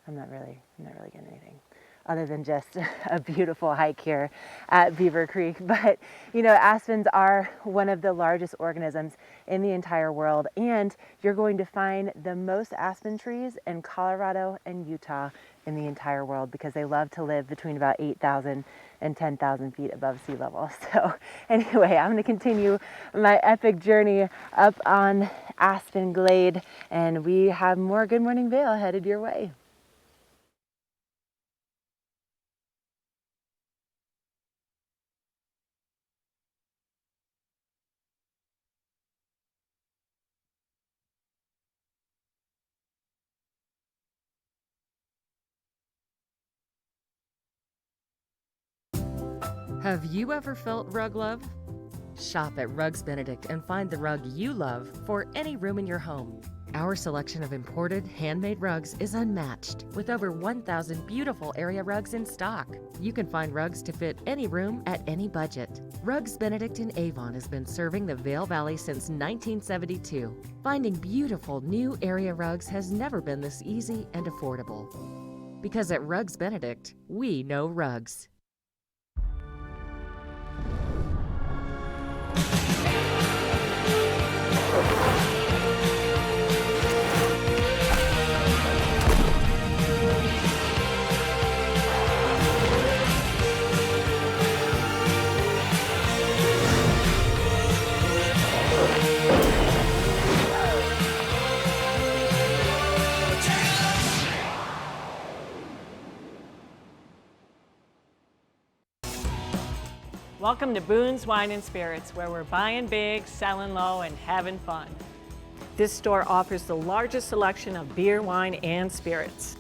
I'm not really getting anything other than just a beautiful hike here at Beaver Creek. But you know, aspens are one of the largest organisms in the entire world, and you're going to find the most aspen trees in Colorado and Utah in the entire world, because they love to live between about 8,000 and 10,000 feet above sea level. So anyway, I'm going to continue my epic journey up on Aspen Glade, and we have more Good Morning Vail headed your way. Have you ever felt rug love? Shop at Rugs Benedict and find the rug you love for any room in your home. Our selection of imported, handmade rugs is unmatched, with over 1,000 beautiful area rugs in stock. You can find rugs to fit any room at any budget. Rugs Benedict in Avon has been serving the Vail Valley since 1972. Finding beautiful new area rugs has never been this easy and affordable. Because at Rugs Benedict, we know rugs. Welcome to Boone's Wine and Spirits, where we're buying big, selling low, and having fun. This store offers the largest selection of beer, wine, and spirits.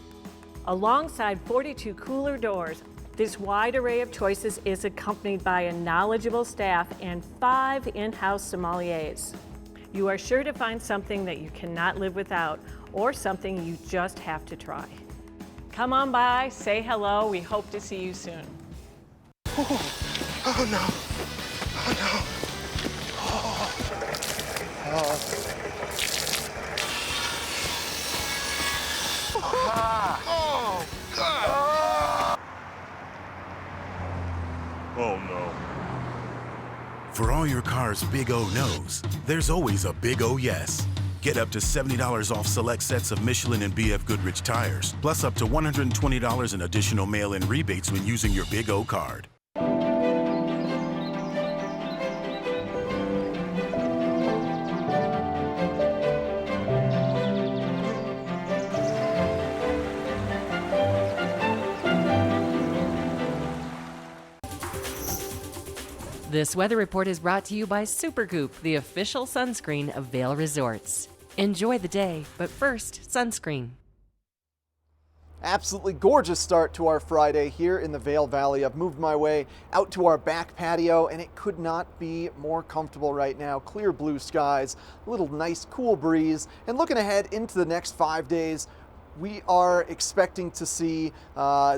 Alongside 42 cooler doors, this wide array of choices is accompanied by a knowledgeable staff and 5 in-house sommeliers. You are sure to find something that you cannot live without, or something you just have to try. Come on by, say hello, we hope to see you soon. Oh no. Oh no. Oh. Oh. God. Oh no. For all your car's big O no's, there's always a big O yes. Get up to $70 off select sets of Michelin and BF Goodrich tires, plus up to $120 in additional mail-in rebates when using your Big O card. This weather report is brought to you by Supergoop, the official sunscreen of Vail Resorts. Enjoy the day, but first, sunscreen. Absolutely gorgeous start to our Friday here in the Vail Valley. I've moved my way out to our back patio, and it could not be more comfortable right now. Clear blue skies, a little nice cool breeze, and looking ahead into the next 5 days, we are expecting to see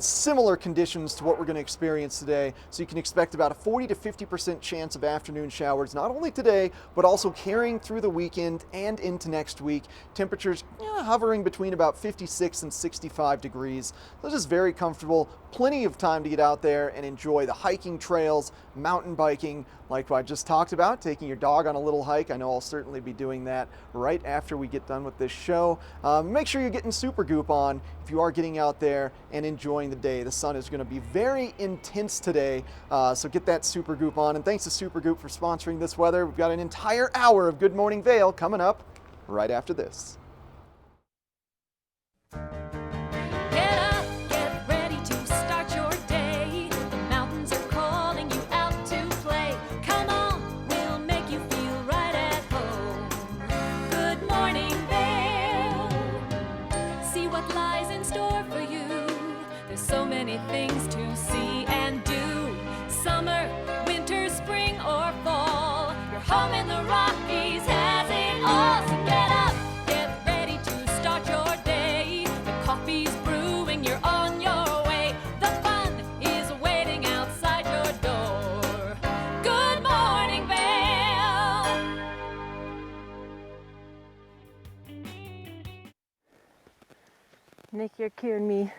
similar conditions to what we're going to experience today. So you can expect about a 40 to 50% chance of afternoon showers, not only today, but also carrying through the weekend and into next week. Temperatures hovering between about 56 and 65 degrees. This is very comfortable. Plenty of time to get out there and enjoy the hiking trails, mountain biking, like I just talked about, taking your dog on a little hike. I know I'll certainly be doing that right after we get done with this show. Make sure you're getting Supergoop on if you are getting out there and enjoying the day. The sun is going to be very intense today, so get that Supergoop on. And thanks to Supergoop for sponsoring this weather. We've got an entire hour of Good Morning Vail coming up right after this. Things to see and do. Summer, winter, spring, or fall. Your home in the Rockies has it all. So get up, get ready to start your day. The Nick, you're cueing me.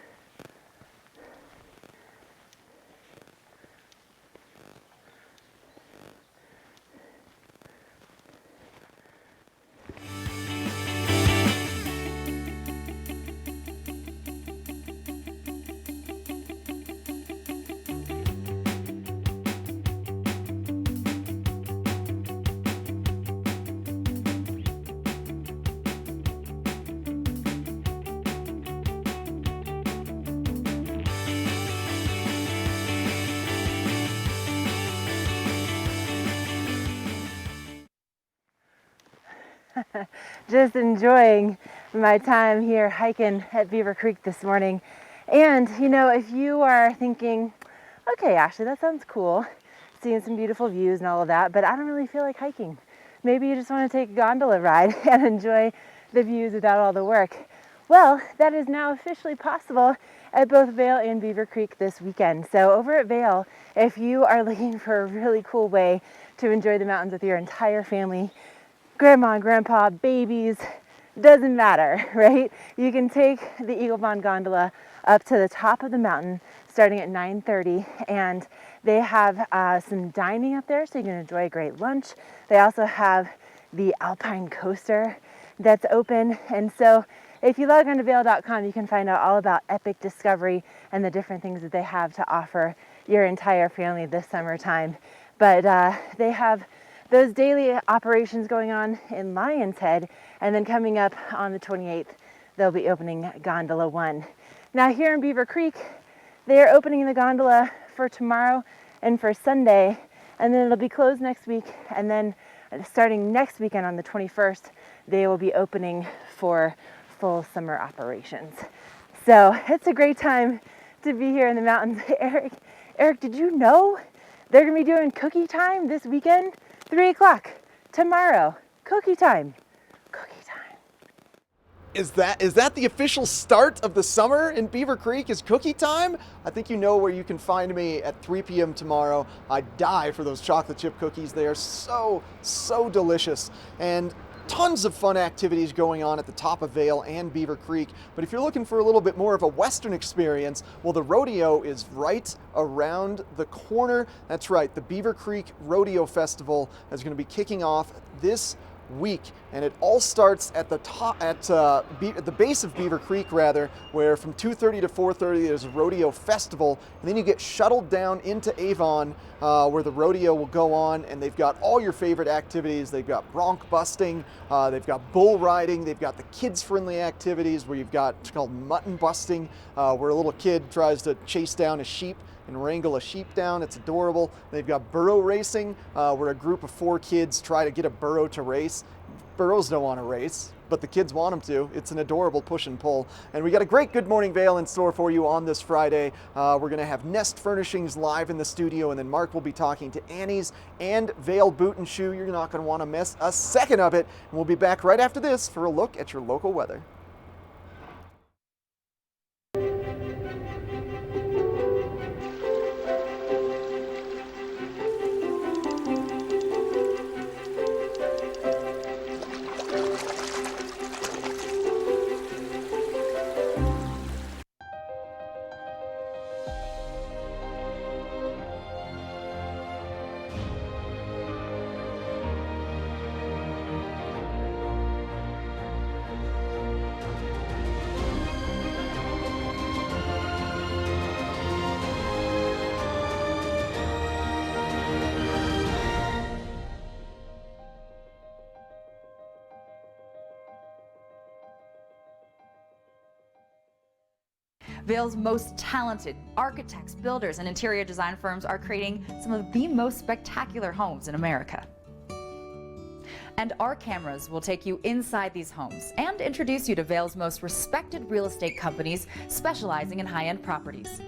Just enjoying my time here hiking at Beaver Creek this morning. And you know, if you are thinking, okay, Ashley, that sounds cool, seeing some beautiful views and all of that, but I don't really feel like hiking. Maybe you just want to take a gondola ride and enjoy the views without all the work. Well, that is now officially possible at both Vail and Beaver Creek this weekend. So over at Vail, if you are looking for a really cool way to enjoy the mountains with your entire family, grandma, grandpa, babies, doesn't matter, right? You can take the Eagle Bond gondola up to the top of the mountain starting at 9:30, and they have some dining up there so you can enjoy a great lunch. They also have the Alpine Coaster that's open, and so if you log on to vail.com, you can find out all about Epic Discovery and the different things that they have to offer your entire family this summertime. But they have those daily operations going on in Lion's Head, and then coming up on the 28th, they'll be opening Gondola 1. Now here in Beaver Creek, they are opening the gondola for tomorrow and for Sunday, and then it'll be closed next week, and then starting next weekend on the 21st, they will be opening for full summer operations. So it's a great time to be here in the mountains. Eric, did you know they're gonna be doing cookie time this weekend? 3 o'clock tomorrow, cookie time. Is that the official start of the summer in Beaver Creek? Is cookie time? I think you know where you can find me at 3 p.m. tomorrow. I die for those chocolate chip cookies. They are so delicious. And tons of fun activities going on at the top of Vail and Beaver Creek. But if you're looking for a little bit more of a Western experience, well, the rodeo is right around the corner. That's right, the Beaver Creek Rodeo Festival is going to be kicking off this week, and it all starts at the top, at the base of Beaver Creek, rather, where from 2:30 to 4:30 there's a rodeo festival, and then you get shuttled down into Avon, where the rodeo will go on, and they've got all your favorite activities. They've got bronc busting, they've got bull riding, they've got the kids-friendly activities where you've got, it's called mutton busting, where a little kid tries to chase down a sheep and wrangle a sheep down. It's adorable. They've got burro racing, where a group of 4 kids try to get a burro to race. Burros don't want to race, but the kids want them to. It's an adorable push and pull. And we got a great Good Morning Vail in store for you on this Friday. We're going to have Nest Furnishings live in the studio, and then Mark will be talking to Annie's and Vail Boot and Shoe. You're not going to want to miss a second of it. And we'll be back right after this for a look at your local weather. Vail's most talented architects, builders, and interior design firms are creating some of the most spectacular homes in America. And our cameras will take you inside these homes and introduce you to Vail's most respected real estate companies specializing in high-end properties.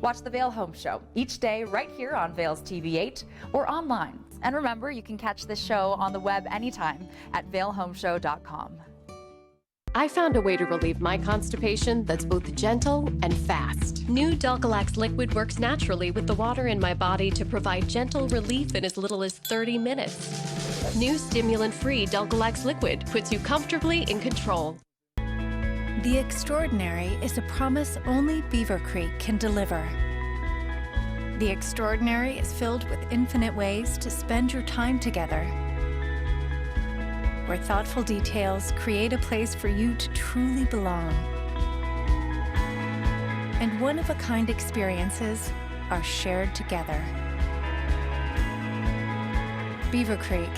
Watch the Vail Home Show each day right here on Vail's TV8 or online. And remember, you can catch this show on the web anytime at vailhomeshow.com. I found a way to relieve my constipation that's both gentle and fast. New Dulcolax liquid works naturally with the water in my body to provide gentle relief in as little as 30 minutes. New stimulant-free Dulcolax liquid puts you comfortably in control. The extraordinary is a promise only Beaver Creek can deliver. The extraordinary is filled with infinite ways to spend your time together, where thoughtful details create a place for you to truly belong. And one-of-a-kind experiences are shared together. Beaver Creek.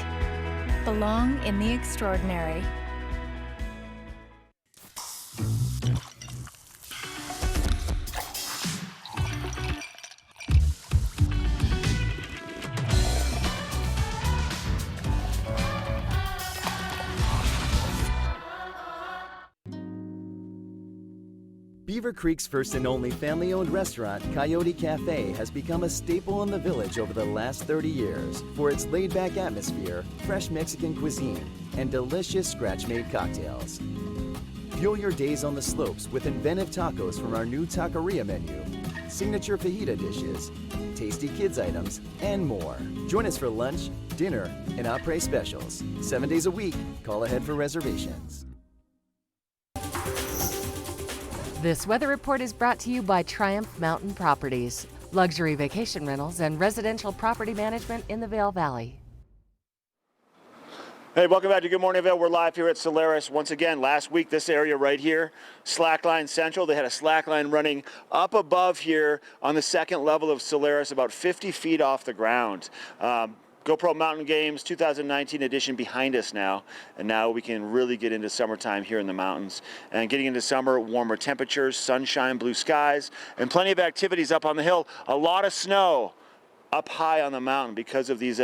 Belong in the extraordinary. Beaver Creek's first and only family-owned restaurant, Coyote Cafe, has become a staple in the village over the last 30 years for its laid-back atmosphere, fresh Mexican cuisine, and delicious scratch-made cocktails. Fuel your days on the slopes with inventive tacos from our new taqueria menu, signature fajita dishes, tasty kids items, and more. Join us for lunch, dinner, and après specials. 7 days a week. Call ahead for reservations. This weather report is brought to you by Triumph Mountain Properties, luxury vacation rentals and residential property management in the Vail Valley. Hey, welcome back to Good Morning Vail. We're live here at Solaris. Once again, last week, this area right here, Slackline Central, they had a slackline running up above here on the second level of Solaris, about 50 feet off the ground. GoPro Mountain Games 2019 edition behind us now, and now we can really get into summertime here in the mountains. And getting into summer, warmer temperatures, sunshine, blue skies, and plenty of activities up on the hill. A lot of snow up high on the mountain because of these,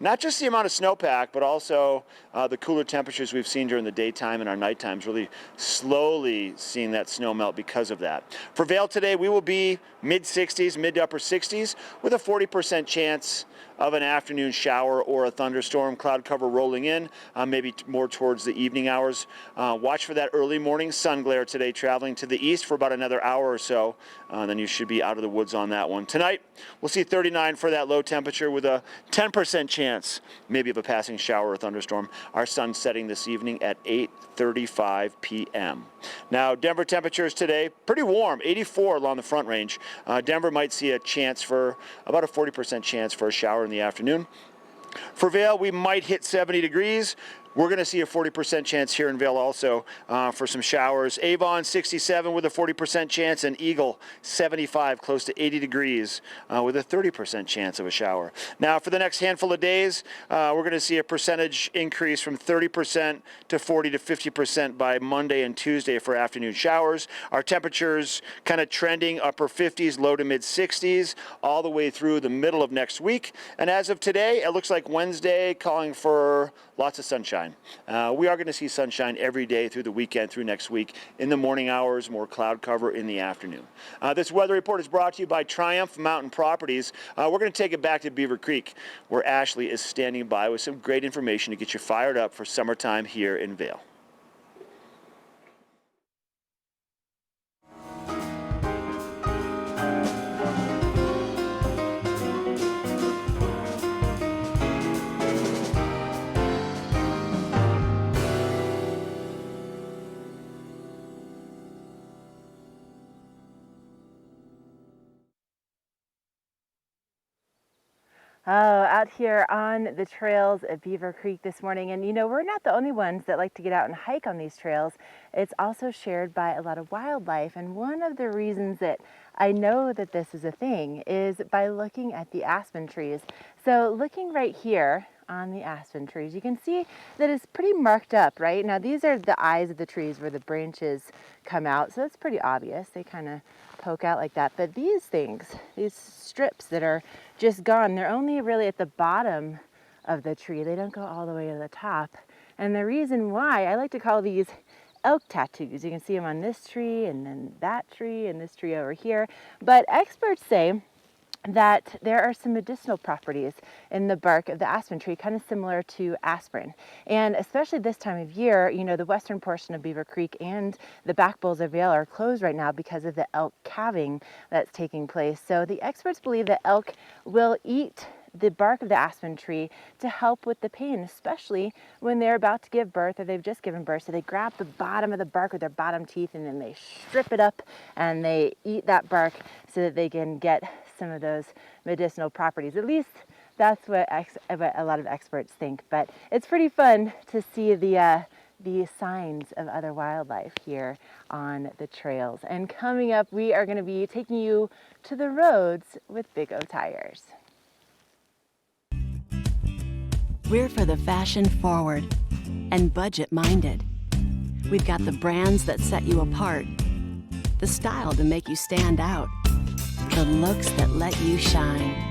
not just the amount of snowpack, but also the cooler temperatures we've seen during the daytime and our night times, really slowly seeing that snow melt because of that. For Vail today, we will be mid-60s, mid to upper 60s with a 40% chance of an afternoon shower or a thunderstorm. Cloud cover rolling in, maybe more towards the evening hours. Watch for that early morning sun glare today, traveling to the east for about another hour or so. Then you should be out of the woods on that one. Tonight, we'll see 39 for that low temperature with a 10% chance maybe of a passing shower or thunderstorm. Our sun setting this evening at 8:35 p.m. Now, Denver temperatures today, pretty warm, 84 along the Front Range. Denver might see a chance for about a 40% chance for a shower in the afternoon. For Vail, we might hit 70 degrees. We're going to see a 40% chance here in Vail also for some showers. Avon 67 with a 40% chance, and Eagle 75, close to 80 degrees with a 30% chance of a shower. Now for the next handful of days, we're going to see a percentage increase from 30% to 40 to 50% by Monday and Tuesday for afternoon showers. Our temperatures kind of trending upper 50s, low to mid 60s all the way through the middle of next week. And as of today, it looks like Wednesday calling for lots of sunshine. We are going to see sunshine every day through the weekend, through next week. In the morning hours, more cloud cover in the afternoon. This weather report is brought to you by Triumph Mountain Properties. We're going to take it back to Beaver Creek, where Ashley is standing by with some great information to get you fired up for summertime here in Vail. Oh, out here on the trails at Beaver Creek this morning. And you know, we're not the only ones that like to get out and hike on these trails. It's also shared by a lot of wildlife. And one of the reasons that I know that this is a thing is by looking at the aspen trees. So looking right here on the aspen trees, you can see that it's pretty marked up, right? Now these are the eyes of the trees where the branches come out. So that's pretty obvious. They kind of poke out like that. But these things, these strips that are just gone, they're only really at the bottom of the tree. They don't go all the way to the top. And the reason why, I like to call these elk tattoos. You can see them on this tree and then that tree and this tree over here. But experts say that there are some medicinal properties in the bark of the aspen tree, kind of similar to aspirin. And especially this time of year, you know, the western portion of Beaver Creek and the back bowls of Vail are closed right now because of the elk calving that's taking place. So the experts believe that elk will eat the bark of the aspen tree to help with the pain, especially when they're about to give birth or they've just given birth. So they grab the bottom of the bark with their bottom teeth and then they strip it up and they eat that bark so that they can get some of those medicinal properties. At least that's what a lot of experts think. But it's pretty fun to see the signs of other wildlife here on the trails. And coming up, we are going to be taking you to the roads with Big O Tires. We're for the fashion forward and budget minded. We've got the brands that set you apart, the style to make you stand out, the looks that let you shine.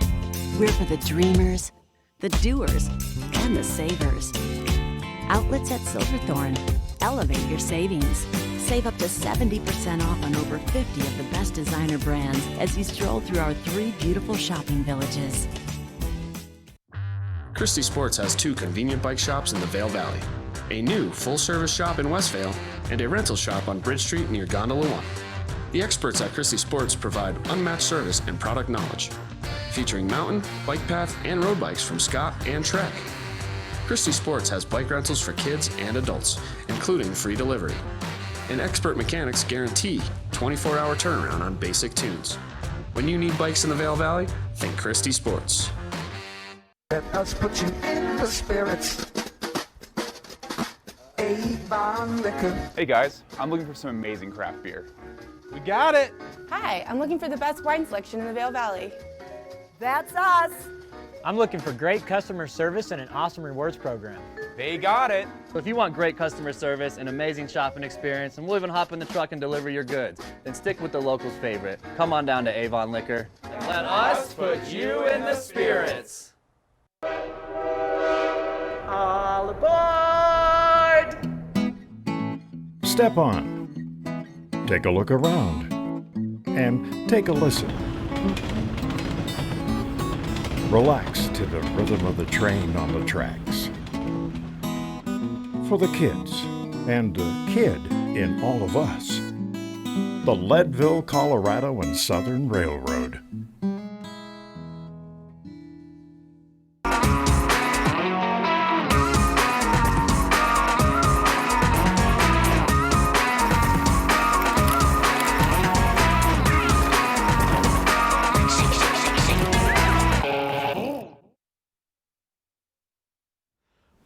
We're for the dreamers, the doers, and the savers. Outlets at Silverthorne. Elevate your savings. Save up to 70% off on over 50 of the best designer brands as you stroll through our 3 beautiful shopping villages. Christie Sports has 2 convenient bike shops in the Vail Valley, a new full-service shop in Westvale, and a rental shop on Bridge Street near Gondola One. The experts at Christie Sports provide unmatched service and product knowledge, featuring mountain, bike path, and road bikes from Scott and Trek. Christie Sports has bike rentals for kids and adults, including free delivery. And expert mechanics guarantee 24-hour turnaround on basic tunes. When you need bikes in the Vail Valley, think Christie Sports. Let us put you in the spirits. Avon Liquor. Hey guys, I'm looking for some amazing craft beer. We got it! Hi, I'm looking for the best wine selection in the Vail Valley. That's us! I'm looking for great customer service and an awesome rewards program. They got it! So if you want great customer service, an amazing shopping experience, and we'll even hop in the truck and deliver your goods, then stick with the locals' favorite. Come on down to Avon Liquor. And let us put you in the spirits. All aboard! Step on. Take a look around. And take a listen. Relax to the rhythm of the train on the tracks. For the kids, and a kid in all of us, the Leadville, Colorado and Southern Railroad.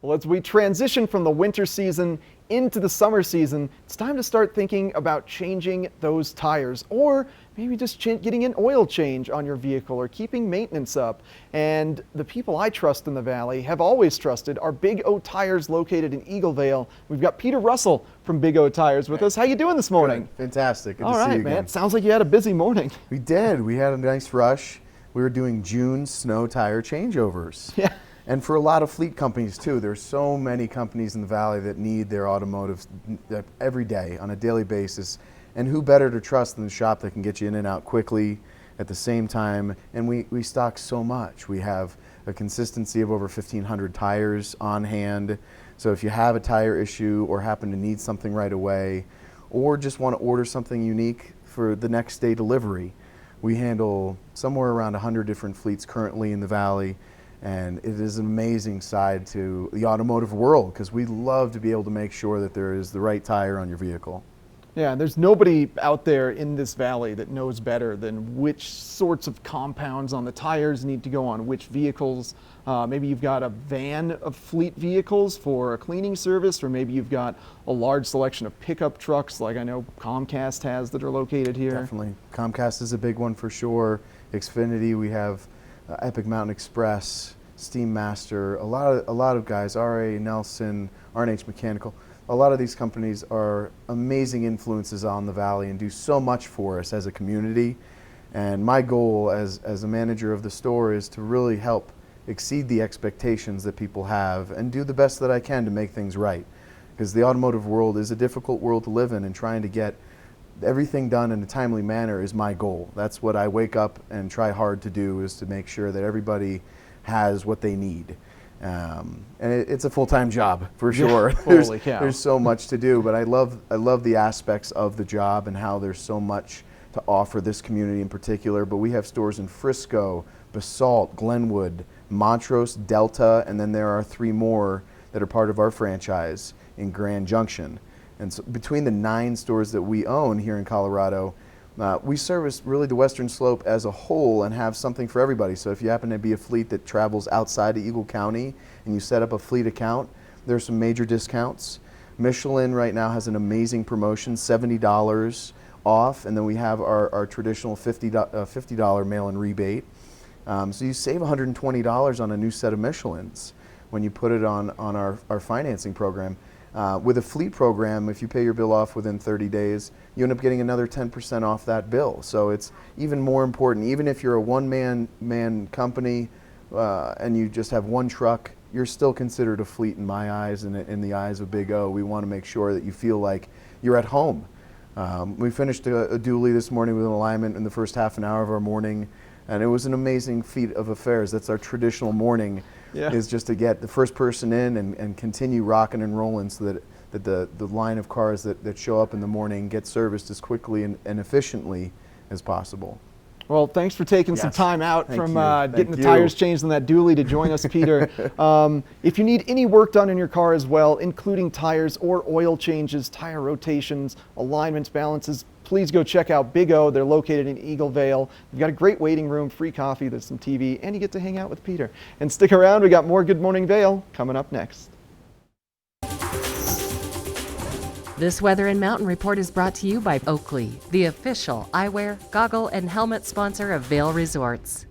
Well, as we transition from the winter season into the summer season, it's time to start thinking about changing those tires, or maybe just getting an oil change on your vehicle or keeping maintenance up. And the people I trust in the Valley have always trusted are Big O Tires located in Eaglevale. We've got Peter Russell from Big O Tires with us. How you doing this morning? Good. Fantastic. Good All to right, see you man. again. Sounds like you had a busy morning. We did. We had a nice rush. We were doing June snow tire changeovers. Yeah. And for a lot of fleet companies too. There's so many companies in the Valley that need their automotive every day on a daily basis. And who better to trust than the shop that can get you in and out quickly at the same time. And we stock so much. We have a consistency of over 1,500 tires on hand. So if you have a tire issue or happen to need something right away, or just want to order something unique for the next day delivery, we handle somewhere around 100 different fleets currently in the Valley. And it is an amazing side to the automotive world because we love to be able to make sure that there is the right tire on your vehicle. Yeah, there's nobody out there in this valley that knows better than which sorts of compounds on the tires need to go on which vehicles. Maybe you've got a van of fleet vehicles for a cleaning service, or maybe you've got a large selection of pickup trucks like I know Comcast has that are located here. Definitely. Comcast is a big one for sure. Xfinity, we have Epic Mountain Express, Steam Master, a lot of guys, RA, Nelson, R&H Mechanical. A lot of these companies are amazing influences on the Valley and do so much for us as a community. And my goal as a manager of the store is to really help exceed the expectations that people have and do the best that I can to make things right. Because the automotive world is a difficult world to live in, and trying to get everything done in a timely manner is my goal. That's what I wake up and try hard to do, is to make sure that everybody has what they need. And it's a full-time job for sure. Holy cow. There's so much to do, but I love the aspects of the job and how there's so much to offer this community in particular. But we have stores in Frisco, Basalt, Glenwood, Montrose, Delta, and then there are 3 more that are part of our franchise in Grand Junction. And so between the 9 stores that we own here in Colorado, we service really the Western Slope as a whole and have something for everybody. So if you happen to be a fleet that travels outside of Eagle County and you set up a fleet account, there's some major discounts. Michelin right now has an amazing promotion, $70 off, and then we have our traditional $50 mail-in rebate. So you save $120 on a new set of Michelins when you put it on our financing program. With a fleet program, if you pay your bill off within 30 days, you end up getting another 10% off that bill. So it's even more important. Even if you're a one-man company and you just have one truck, you're still considered a fleet in my eyes and in the eyes of Big O. We want to make sure that you feel like you're at home. We finished a dually this morning with an alignment in the first half an hour of our morning, and it was an amazing feat of affairs. That's our traditional morning, is just to get the first person in and continue rocking and rolling so that the line of cars that show up in the morning get serviced as quickly and efficiently as possible. Well, thanks for taking some time out Thank from you. getting Thank the you. tires changed on that dually to join us, Peter. If you need any work done in your car as well, including tires or oil changes, tire rotations, alignments, balances, please go check out Big O. They're located in Eagle Vale. They've got a great waiting room, free coffee, there's some TV, and you get to hang out with Peter. And stick around, we got more Good Morning Vale coming up next. This Weather and Mountain Report is brought to you by Oakley, the official eyewear, goggle, and helmet sponsor of Vail Resorts.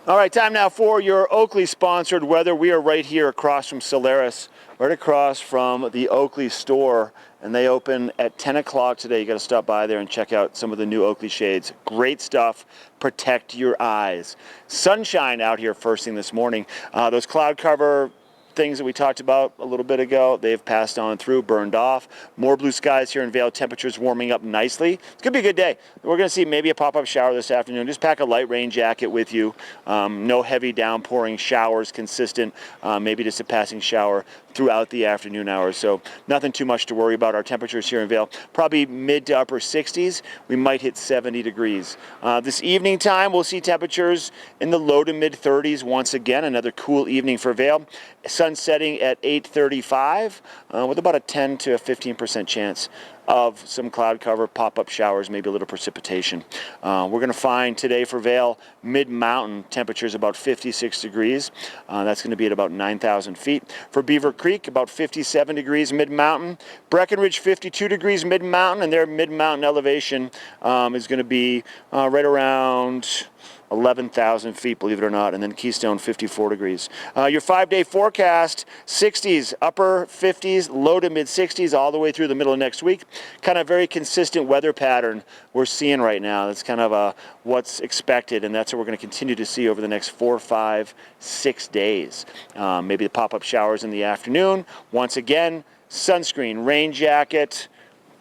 All right, time now for your Oakley-sponsored weather. We are right here across from Solaris, right across from the Oakley store, and they open at 10 o'clock today. You got to stop by there and check out some of the new Oakley shades. Great stuff. Protect your eyes. Sunshine out here first thing this morning. Those cloud cover things that we talked about a little bit ago, they've passed on through, burned off. More blue skies here in Vail. Temperatures warming up nicely. It's going to be a good day. We're going to see maybe a pop-up shower this afternoon. Just pack a light rain jacket with you. No heavy downpouring showers, consistent. Maybe just a passing shower throughout the afternoon hours. So nothing too much to worry about. Our temperatures here in Vail, probably mid to upper 60s. We might hit 70 degrees. This evening time, we'll see temperatures in the low to mid 30s once again. Another cool evening for Vail. Sun setting at 8:35 with about a 10 to a 15% chance of some cloud cover, pop-up showers, maybe a little precipitation. We're going to find today for Vail, mid-mountain temperatures about 56 degrees. That's going to be at about 9,000 feet. For Beaver Creek, about 57 degrees mid-mountain. Breckenridge, 52 degrees mid-mountain, and their mid-mountain elevation is going to be right around 11,000 feet, believe it or not, and then Keystone 54 degrees. Your 5-day forecast, 60s, upper 50s, low to mid 60s, all the way through the middle of next week. Kind of very consistent weather pattern we're seeing right now. That's kind of what's expected, and that's what we're going to continue to see over the next 4, 5, 6 days. Maybe the pop-up showers in the afternoon. Once again, sunscreen, rain jacket.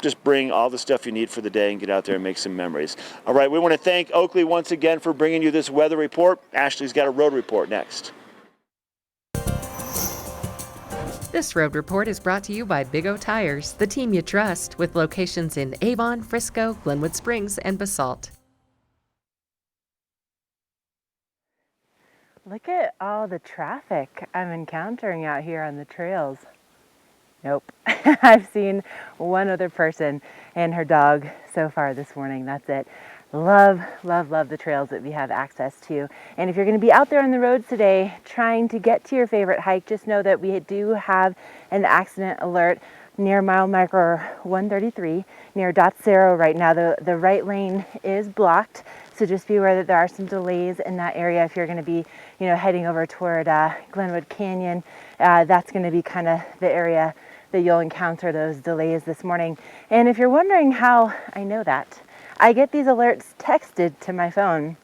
Just bring all the stuff you need for the day and get out there and make some memories. All right, we want to thank Oakley once again for bringing you this weather report. Ashley's got a road report next. This road report is brought to you by Big O Tires, the team you trust, with locations in Avon, Frisco, Glenwood Springs, and Basalt. Look at all the traffic I'm encountering out here on the trails. Nope. I've seen one other person and her dog so far this morning. That's it. Love, love, love the trails that we have access to. And if you're going to be out there on the roads today trying to get to your favorite hike, just know that we do have an accident alert near mile marker 133 near Dotsero right now. The right lane is blocked. So just be aware that there are some delays in that area if you're going to be, heading over toward Glenwood Canyon. That's going to be kind of the area that you'll encounter those delays this morning. And if you're wondering how I know that, I get these alerts texted to my phone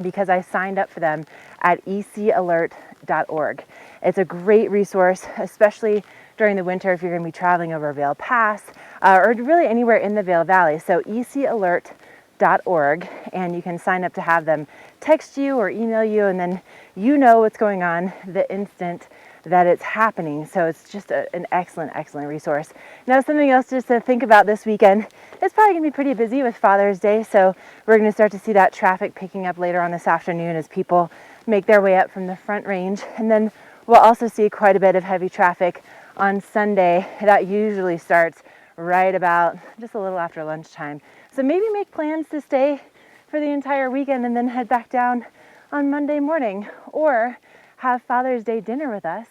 because I signed up for them at ecalert.org. It's a great resource, especially during the winter if you're going to be traveling over Vail Pass or really anywhere in the Vail Valley. So ecalert.org, and you can sign up to have them text you or email you, and then you know what's going on the instant that it's happening. So it's just an excellent, excellent resource. Now, something else just to think about this weekend, it's probably going to be pretty busy with Father's Day, so we're going to start to see that traffic picking up later on this afternoon as people make their way up from the Front Range. And then we'll also see quite a bit of heavy traffic on Sunday. That usually starts right about just a little after lunchtime. So maybe make plans to stay for the entire weekend and then head back down on Monday morning, or have Father's Day dinner with us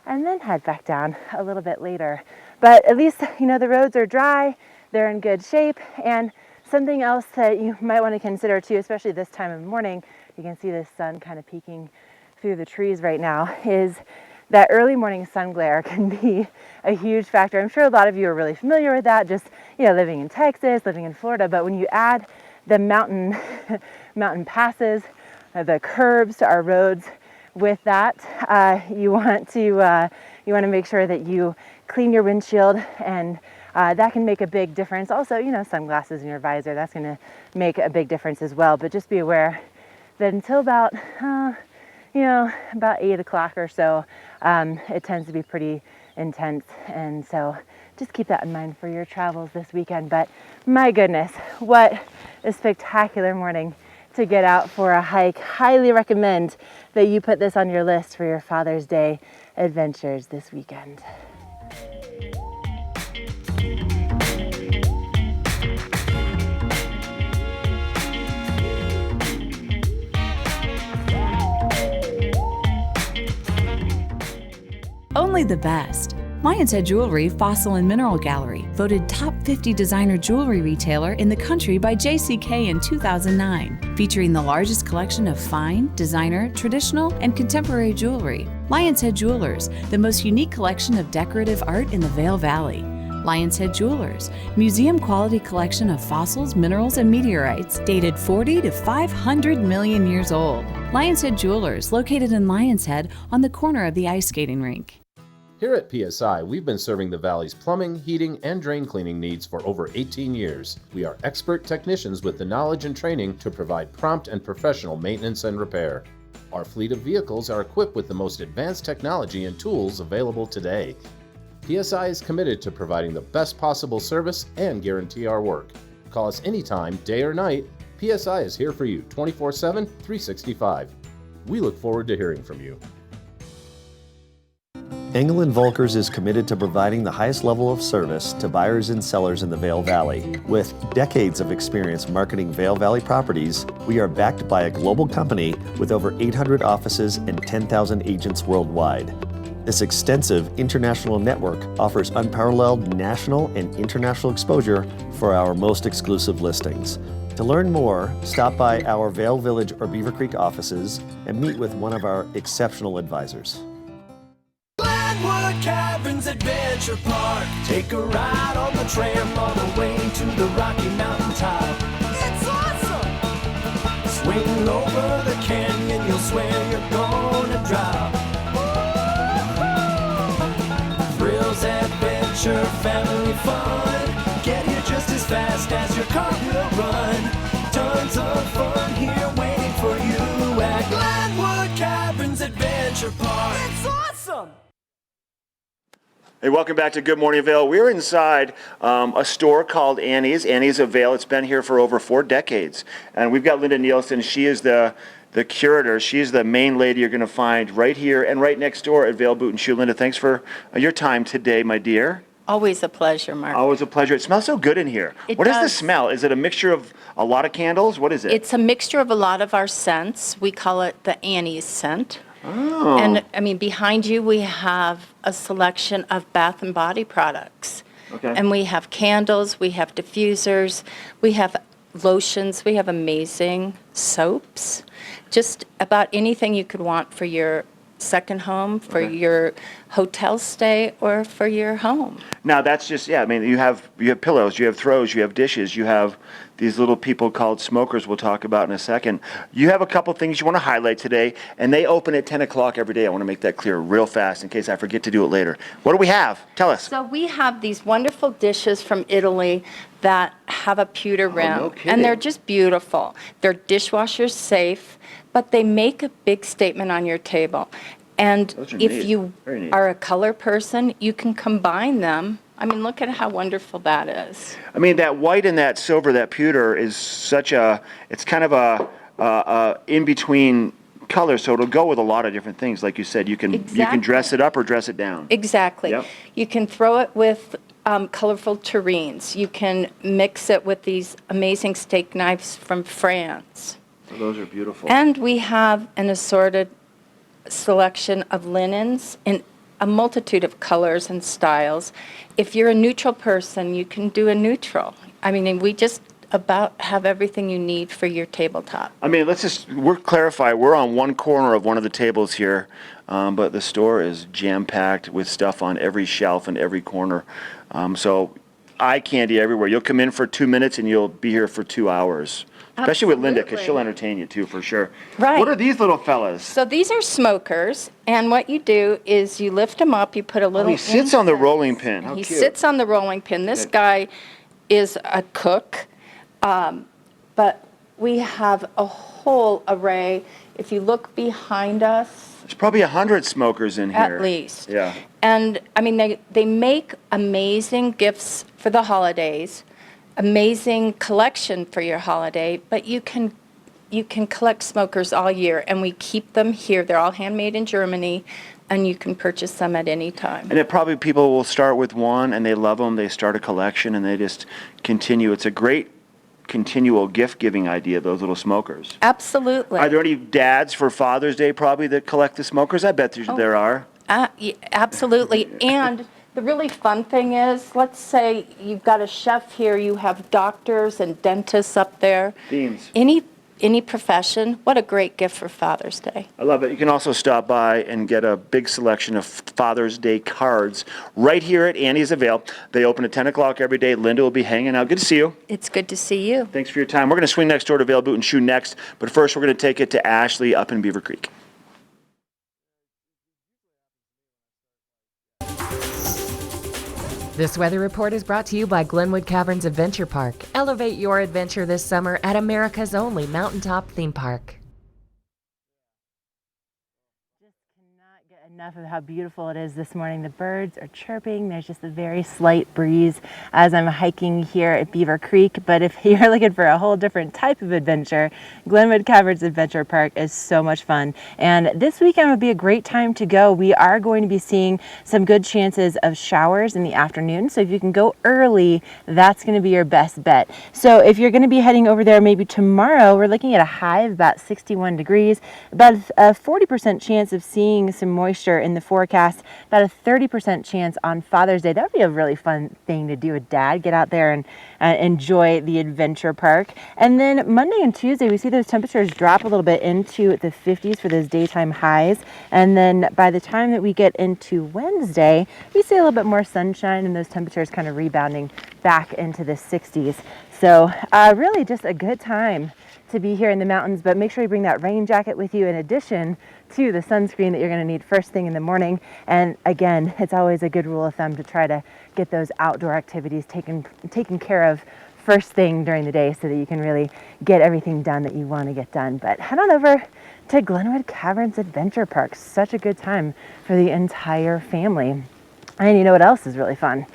and then head back down a little bit later. But at least, you know, the roads are dry, they're in good shape. And something else that you might want to consider too, especially this time of morning, you can see the sun kind of peeking through the trees right now, is that early morning sun glare can be a huge factor. I'm sure a lot of you are really familiar with that, just, you know, living in Texas, living in Florida. But when you add the mountain passes, the curbs to our roads with that, you want to make sure that you clean your windshield, and that can make a big difference. Also, you know, sunglasses in your visor, that's going to make a big difference as well. But just be aware that until about about 8 o'clock or so, it tends to be pretty intense. And so just keep that in mind for your travels this weekend. But my goodness, what a spectacular morning to get out for a hike. Highly recommend that you put this on your list for your Father's Day adventures this weekend. Only the best. Lion's Head Jewelry Fossil and Mineral Gallery, voted top 50 designer jewelry retailer in the country by JCK in 2009, featuring the largest collection of fine, designer, traditional, and contemporary jewelry. Lion's Head Jewelers, the most unique collection of decorative art in the Vail Valley. Lion's Head Jewelers, museum quality collection of fossils, minerals, and meteorites dated 40 to 500 million years old. Lion's Head Jewelers, located in Lion's Head on the corner of the ice skating rink. Here at PSI, we've been serving the Valley's plumbing, heating, and drain cleaning needs for over 18 years. We are expert technicians with the knowledge and training to provide prompt and professional maintenance and repair. Our fleet of vehicles are equipped with the most advanced technology and tools available today. PSI is committed to providing the best possible service and guarantee our work. Call us anytime, day or night. PSI is here for you 24/7, 365. We look forward to hearing from you. Engel & Volkers is committed to providing the highest level of service to buyers and sellers in the Vail Valley. With decades of experience marketing Vail Valley properties, we are backed by a global company with over 800 offices and 10,000 agents worldwide. This extensive international network offers unparalleled national and international exposure for our most exclusive listings. To learn more, stop by our Vail Village or Beaver Creek offices and meet with one of our exceptional advisors. Glenwood Caverns Adventure Park. Take a ride on the tram all the way to the Rocky Mountain top. It's awesome! Swing over the canyon, you'll swear you're gonna drop. Thrills, adventure, family fun. Get here just as fast as your car will run. Tons of fun here waiting for you at Glenwood Caverns Adventure Park. It's awesome! Hey, welcome back to Good Morning Vail. We're inside a store called Annie's. Annie's of Vail. It's been here for over 4 decades. And we've got Linda Nielsen. She is the curator. She's the main lady you're going to find right here and right next door at Vail Boot and Shoe. Linda, thanks for your time today, my dear. Always a pleasure, Mark. Always a pleasure. It smells so good in here. What is the smell? Is it a mixture of a lot of candles? What is it? It's a mixture of a lot of our scents. We call it the Annie's scent. Oh. And I mean, behind you we have a selection of bath and body products. Okay. And we have candles, we have diffusers, we have lotions, we have amazing soaps. Just about anything you could want for your second home, for your hotel stay, or for your home. Now that's just, I mean, you have pillows, you have throws, you have dishes, you have these little people called smokers we'll talk about in a second. You have a couple things you want to highlight today, and they open at 10 o'clock every day. I want to make that clear real fast in case I forget to do it later. What do we have? Tell us. So we have these wonderful dishes from Italy that have a pewter rim, no kidding. and they're just beautiful. They're dishwasher safe, but they make a big statement on your table. And if neat. you Very neat. are a color person, you can combine them. I mean, look at how wonderful that is. I mean, that white and that silver, that pewter is such a, it's kind of a in-between colors, so it'll go with a lot of different things. Like you said, you can dress it up or dress it down. Exactly. Yep. You can throw it with colorful terrines. You can mix it with these amazing steak knives from France. Oh, those are beautiful. And we have an assorted selection of linens in a multitude of colors and styles. If you're a neutral person, you can do a neutral. I mean, we just about have everything you need for your tabletop. I mean, we're clarify, we're on one corner of one of the tables here, but the store is jam-packed with stuff on every shelf and every corner. So eye candy everywhere. You'll come in for 2 minutes and you'll be here for 2 hours. Especially with Linda, because she'll entertain you too, for sure. Right. What are these little fellas? So these are smokers, and what you do is you lift them up, you put a little... he sits on the rolling pin. How He cute. sits on the rolling pin. This guy is a cook, but we have a whole array. If you look behind us... There's probably 100 smokers in here. At least. Yeah. And, I mean, they make amazing gifts for the holidays, amazing collection for your holiday, but you can collect smokers all year, and we keep them here. They're all handmade in Germany, and you can purchase them at any time. And it probably people will start with one, and they love them. They start a collection, and they just continue. It's a great continual gift-giving idea, those little smokers. Absolutely. Are there any dads for Father's Day probably that collect the smokers? I bet there are. Yeah, absolutely. And the really fun thing is, let's say you've got a chef here, you have doctors and dentists up there. Themes. Any profession, what a great gift for Father's Day. I love it. You can also stop by and get a big selection of Father's Day cards right here at Annie's Avail. They open at 10 o'clock every day. Linda will be hanging out. Good to see you. It's good to see you. Thanks for your time. We're going to swing next door to Vail Boot and Shoe next, but first we're going to take it to Ashley up in Beaver Creek. This weather report is brought to you by Glenwood Caverns Adventure Park. Elevate your adventure this summer at America's only mountaintop theme park. Enough of how beautiful it is this morning. The birds are chirping. There's just a very slight breeze as I'm hiking here at Beaver Creek. But if you're looking for a whole different type of adventure, Glenwood Caverns Adventure Park is so much fun. And this weekend would be a great time to go. We are going to be seeing some good chances of showers in the afternoon. So if you can go early, that's going to be your best bet. So if you're going to be heading over there maybe tomorrow, we're looking at a high of about 61 degrees, about a 40% chance of seeing some moisture in the forecast, about a 30% chance on Father's Day. That would be a really fun thing to do with Dad. Get out there and enjoy the adventure park. And then Monday and Tuesday, we see those temperatures drop a little bit into the 50s for those daytime highs. And then by the time that we get into Wednesday, we see a little bit more sunshine and those temperatures kind of rebounding back into the 60s. So really just a good time to be here in the mountains, but make sure you bring that rain jacket with you in addition to the sunscreen that you're going to need first thing in the morning. And again, it's always a good rule of thumb to try to get those outdoor activities taken care of first thing during the day so that you can really get everything done that you want to get done. But head on over to Glenwood Caverns Adventure Park. Such a good time for the entire family. And you know what else is really fun?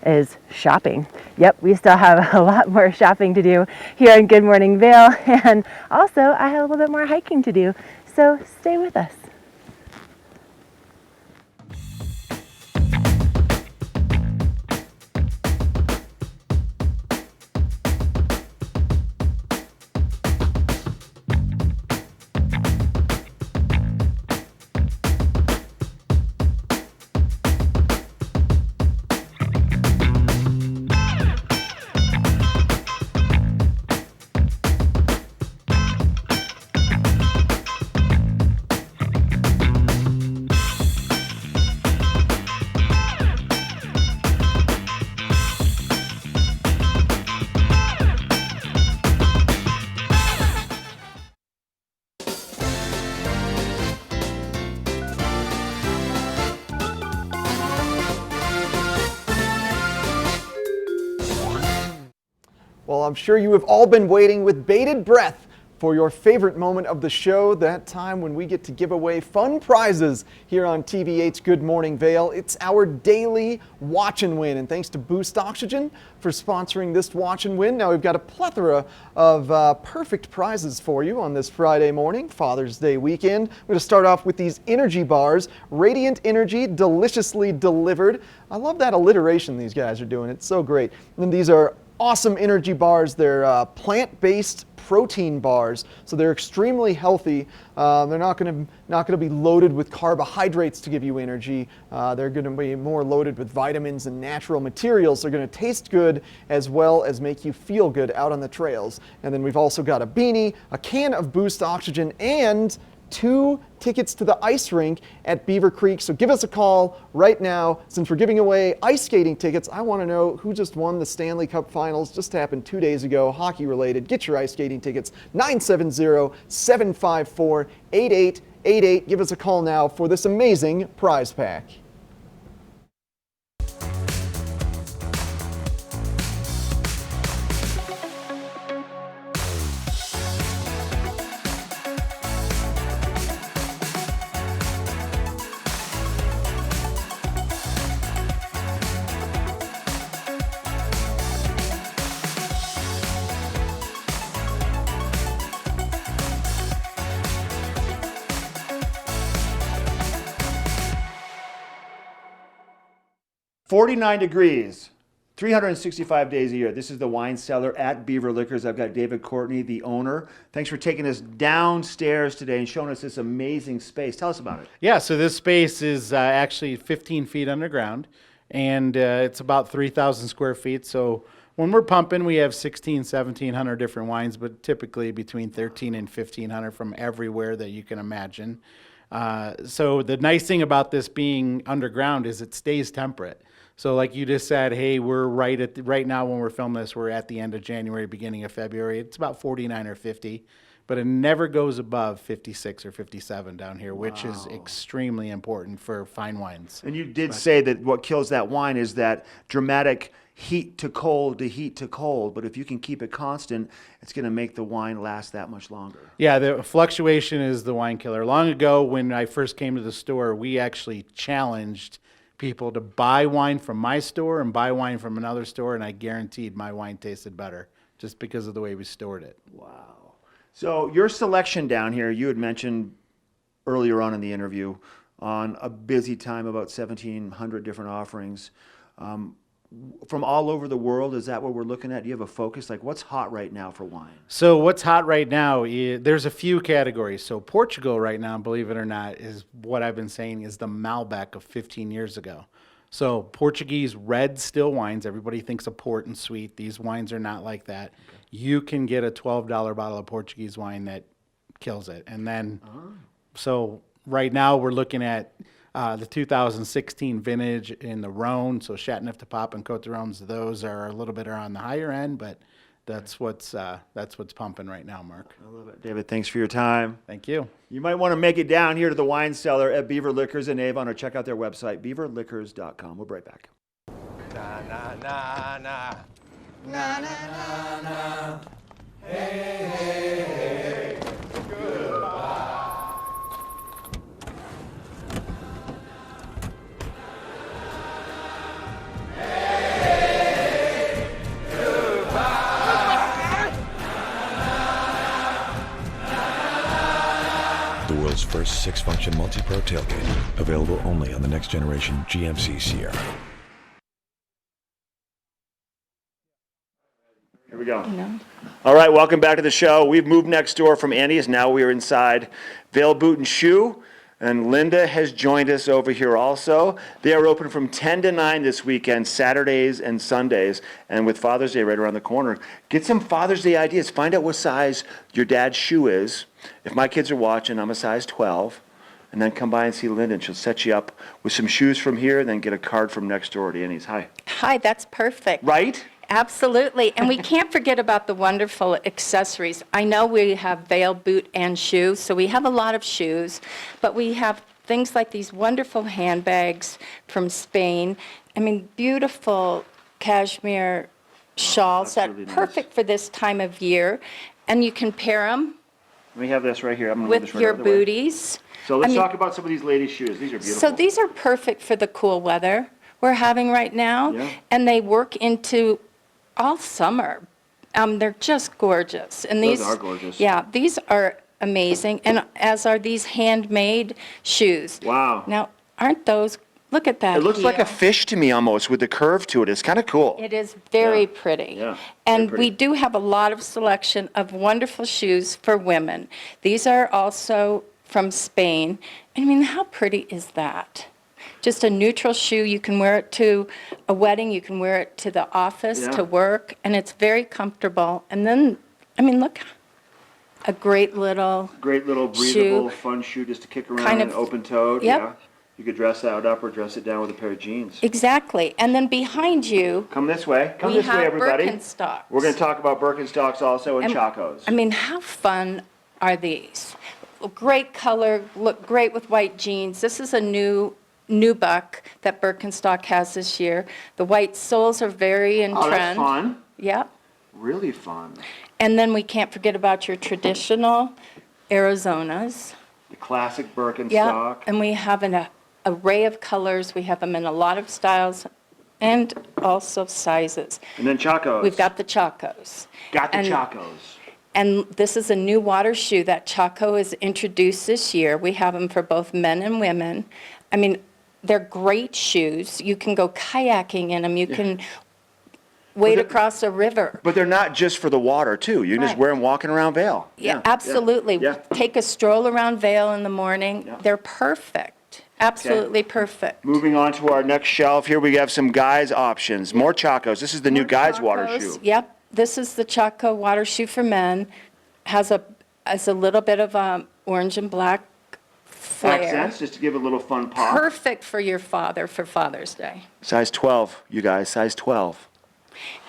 Is shopping. Yep, we still have a lot more shopping to do here in Good Morning Vail, and also I have a little bit more hiking to do, so stay with us. Well, I'm sure you have all been waiting with bated breath for your favorite moment of the show, that time when we get to give away fun prizes here on TV8's Good Morning Vail. It's our daily Watch and Win, and thanks to Boost Oxygen for sponsoring this Watch and Win. Now we've got a plethora of perfect prizes for you on this Friday morning, Father's Day weekend. I'm going to start off with these energy bars, Radiant Energy, deliciously delivered. I love that alliteration these guys are doing. It's so great. And these are awesome energy bars. They're plant-based protein bars, so they're extremely healthy. They're not going to be loaded with carbohydrates to give you energy. They're going to be more loaded with vitamins and natural materials. They're going to taste good as well as make you feel good out on the trails. And then we've also got a beanie, a can of Boost Oxygen, and 2 tickets to the ice rink at Beaver Creek. So give us a call right now. Since we're giving away ice skating tickets, I want to know who just won the Stanley Cup Finals. Just happened 2 days ago, hockey related. Get your ice skating tickets, 970-754-8888. Give us a call now for this amazing prize pack. "49 degrees, 365 days a year." This is the wine cellar at Beaver Liquors. I've got David Courtney, the owner. Thanks for taking us downstairs today and showing us this amazing space. Tell us about it. Yeah, so this space is actually 15 feet underground, and it's about 3,000 square feet. So when we're pumping, we have 1,700 different wines, but typically between 1,300 and 1,500 from everywhere that you can imagine. So the nice thing about this being underground is it stays temperate. So like you just said, hey, we're right now when we're filming this, we're at the end of January, beginning of February. It's about 49 or 50, but it never goes above 56 or 57 down here, which is extremely important for fine wines. And you did say that what kills that wine is that dramatic heat to cold to heat to cold, but if you can keep it constant, it's going to make the wine last that much longer. Yeah, the fluctuation is the wine killer. Long ago, when I first came to the store, we actually challenged people to buy wine from my store and buy wine from another store, and I guaranteed my wine tasted better just because of the way we stored it. Wow. So your selection down here, you had mentioned earlier on in the interview, on a busy time, about 1,700 different offerings. From all over the world, is that what we're looking at? Do you have a focus? Like, what's hot right now for wine? So what's hot right now, there's a few categories. So Portugal right now, believe it or not, is what I've been saying is the Malbec of 15 years ago. So Portuguese red still wines, everybody thinks of port and sweet. These wines are not like that. Okay. You can get a $12 bottle of Portuguese wine that kills it. And then, so right now we're looking at the 2016 vintage in the Rhone, so Chateauneuf du Pape and Côte d'Arones, those are a little bit on the higher end, but that's what's pumping right now, Mark. I love it. David, thanks for your time. Thank you. You might want to make it down here to the wine cellar at Beaver Liquors in Avon, or check out their website, beaverliquors.com. We'll be right back. Na na na na na na na na. Hey hey hey. Goodbye. The world's first 6-function multi-pro tailgate, available only on the next generation GMC Sierra. Here we go. No. All right, welcome back to the show. We've moved next door from Andy's. Now we are inside Vail Boot and Shoe, and Linda has joined us over here also. They are open from 10 to 9 this weekend, Saturdays and Sundays, and with Father's Day right around the corner. Get some Father's Day ideas. Find out what size your dad's shoe is. If my kids are watching, I'm a size 12. And then come by and see Linda, and she'll set you up with some shoes from here, and then get a card from next door to Annie's. Hi. Hi, that's perfect. Right? Absolutely. And we can't forget about the wonderful accessories. I know we have Vail Boot and Shoe, so we have a lot of shoes, but we have things like these wonderful handbags from Spain. I mean, beautiful cashmere shawls that are perfect for this time of year. And you can pair them We have this right here. I'm gonna move with this right your out of the way. booties. So let's I mean, talk about some of these ladies' shoes. These are beautiful. So these are perfect for the cool weather we're having right now, Yeah. and they work into all summer. They're just gorgeous. And Those these are gorgeous. Yeah, these are amazing, and as are these handmade shoes. Wow. Now, aren't those? Look at that. It looks like a heel. fish to me almost with the curve to it. It's kind of cool. It is very pretty. Yeah, And very we pretty. do have a lot of selection of wonderful shoes for women. These are also from Spain. I mean, how pretty is that? Just a neutral shoe. You can wear it to a wedding. You can wear it to the office, Yeah. to work, and it's very comfortable. And then, I mean, look, a great little Breathable, fun shoe just to kick around Kind and of- open-toed. Yep. Yeah. You could dress that up or dress it down with a pair of jeans. Exactly. And then behind you, Come this way. Come we this way, have everybody. Birkenstocks. We're going to talk about Birkenstocks also and And- Chacos. I mean, how fun are these? Great color, look great with white jeans. This is a new buck that Birkenstock has this year. The white soles are very in Oh, trend. that's fun. Yep. Really fun. And then we can't forget about your traditional Arizonas. The classic Birkenstock. Yeah. And we have an array of colors. We have them in a lot of styles and also sizes. And then Chacos. We've got the Chacos. Got the And- Chacos. And this is a new water shoe that Chaco has introduced this year. We have them for both men and women. I mean, they're great shoes. You can go kayaking in them. You can wade across a river. But they're not just for the water, too. You can just Right. wear them walking around Vail. Yeah, absolutely. Yeah. Take a stroll around Vail in the morning. They're perfect. Absolutely perfect. Moving on to our next shelf here, we have some guys' options. More Chacos. This is the new guys' water Chacos. shoe. Yep. This is the Chaco water shoe for men. Has a little bit of orange and black flair. Accents, just to give it a little fun pop. Perfect for your father for Father's Day. Size 12, you guys, size 12.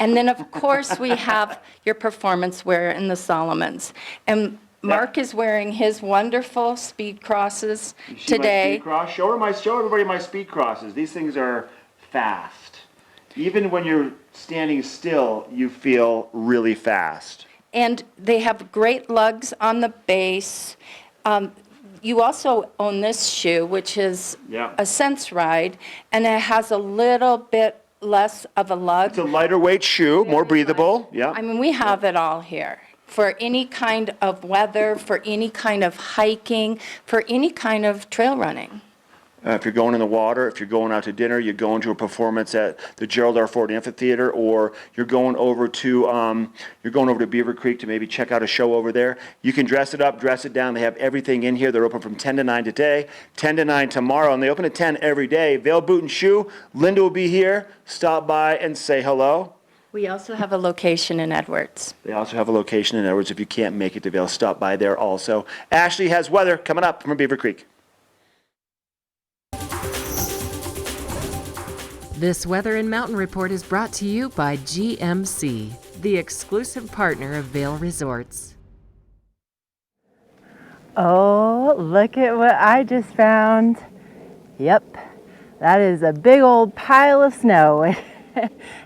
And then, of course, we have your performance wear in the Solomons. And Mark is wearing his wonderful speed crosses You see my today. speed cross? Show everybody my speed crosses. These things are fast. Even when you're standing still, you feel really fast. And they have great lugs on the base. You also own this shoe, which is Yeah. a Sense Ride, and it has a little bit less of a lug. It's a lighter weight shoe, more breathable. Yeah. I mean, we have it all here for any kind of weather, for any kind of hiking, for any kind of trail running. If you're going in the water, if you're going out to dinner, you're going to a performance at the Gerald R. Ford Amphitheater, or you're going over to Beaver Creek to maybe check out a show over there. You can dress it up, dress it down. They have everything in here. They're open from 10 to 9 today, 10 to 9 tomorrow, and they open at 10 every day. Vail Boot and Shoe. Linda will be here. Stop by and say hello. We also have a location in Edwards. They also have a location in Edwards. If you can't make it to Vail, stop by there also. Ashley has weather coming up from Beaver Creek. This Weather and Mountain Report is brought to you by GMC, the exclusive partner of Vail Resorts. Oh, look at what I just found. Yep, that is a big old pile of snow.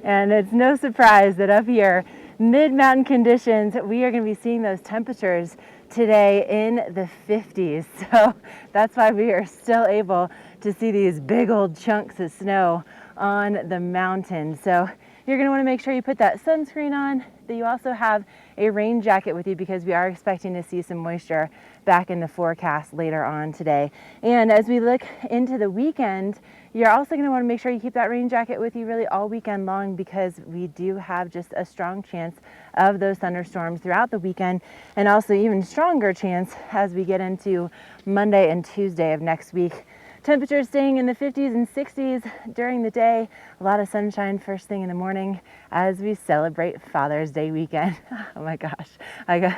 And it's no surprise that up here, mid-mountain conditions, we are going to be seeing those temperatures today in the 50s. So that's why we are still able to see these big old chunks of snow on the mountain. So you're going to want to make sure you put that sunscreen on, that you also have a rain jacket with you because we are expecting to see some moisture back in the forecast later on today. And as we look into the weekend, you're also going to want to make sure you keep that rain jacket with you really all weekend long because we do have just a strong chance of those thunderstorms throughout the weekend, and also even stronger chance as we get into Monday and Tuesday of next week. Temperatures staying in the 50s and 60s during the day. A lot of sunshine first thing in the morning as we celebrate Father's Day weekend. Oh my gosh, I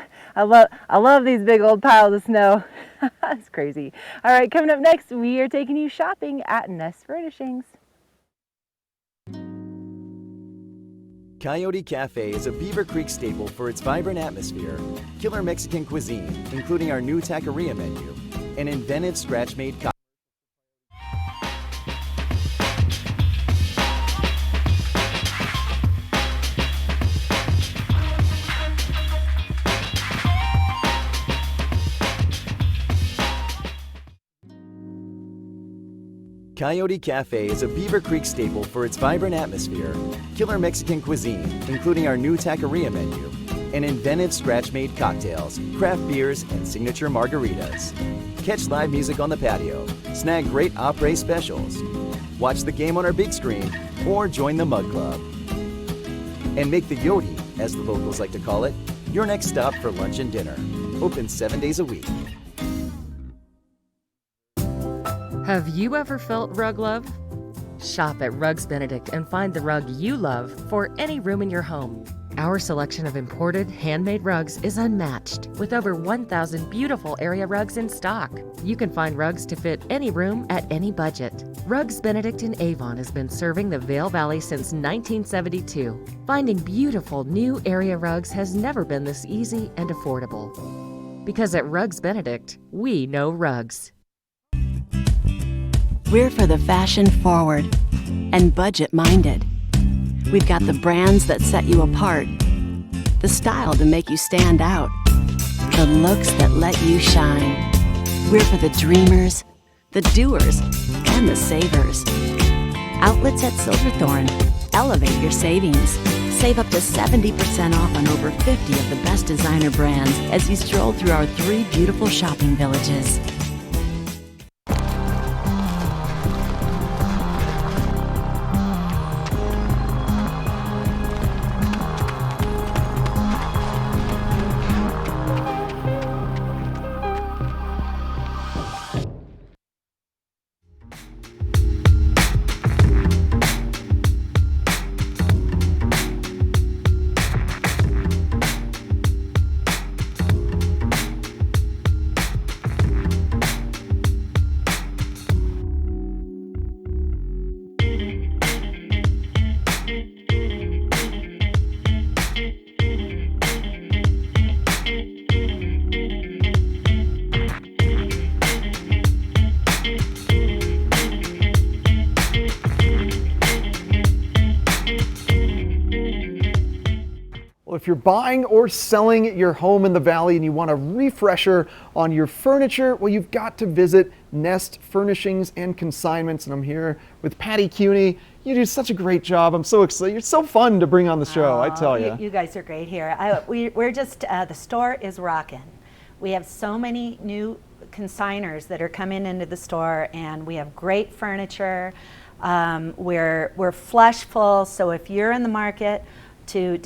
love these big old piles of snow. That's crazy. All right, coming up next, we are taking you shopping at Nest Furnishings. Coyote Cafe is a Beaver Creek staple for its vibrant atmosphere, killer Mexican cuisine, including our new taqueria menu, and inventive scratch-made cocktails. Coyote Cafe is a Beaver Creek staple for its vibrant atmosphere, killer Mexican cuisine, including our new taqueria menu, and inventive scratch-made cocktails, craft beers, and signature margaritas. Catch live music on the patio, snag great après specials, watch the game on our big screen, or join the Mug Club. And make the Yodi, as the locals like to call it, your next stop for lunch and dinner. Open 7 days a week. Have you ever felt rug love? Shop at Rugs Benedict and find the rug you love for any room in your home. Our selection of imported, handmade rugs is unmatched, with over 1,000 beautiful area rugs in stock. You can find rugs to fit any room at any budget. Rugs Benedict in Avon has been serving the Vail Valley since 1972. Finding beautiful new area rugs has never been this easy and affordable. Because at Rugs Benedict, we know rugs. We're for the fashion forward and budget minded. We've got the brands that set you apart, the style to make you stand out, the looks that let you shine. We're for the dreamers, the doers, and the savers. Outlets at Silverthorne. Elevate your savings. Save up to 70% off on over 50 of the best designer brands as you stroll through our 3 beautiful shopping villages. Well, if you're buying or selling your home in the Valley and you want a refresher on your furniture, well, you've got to visit Nest Furnishings and Consignments. And I'm here with Patty Cuney. You do such a great job. I'm so excited. You're so fun to bring on the show, I tell you. You guys are great here. We're just, the store is rocking. We have so many new consigners that are coming into the store, and we have great furniture. We're flush full, so if you're in the market to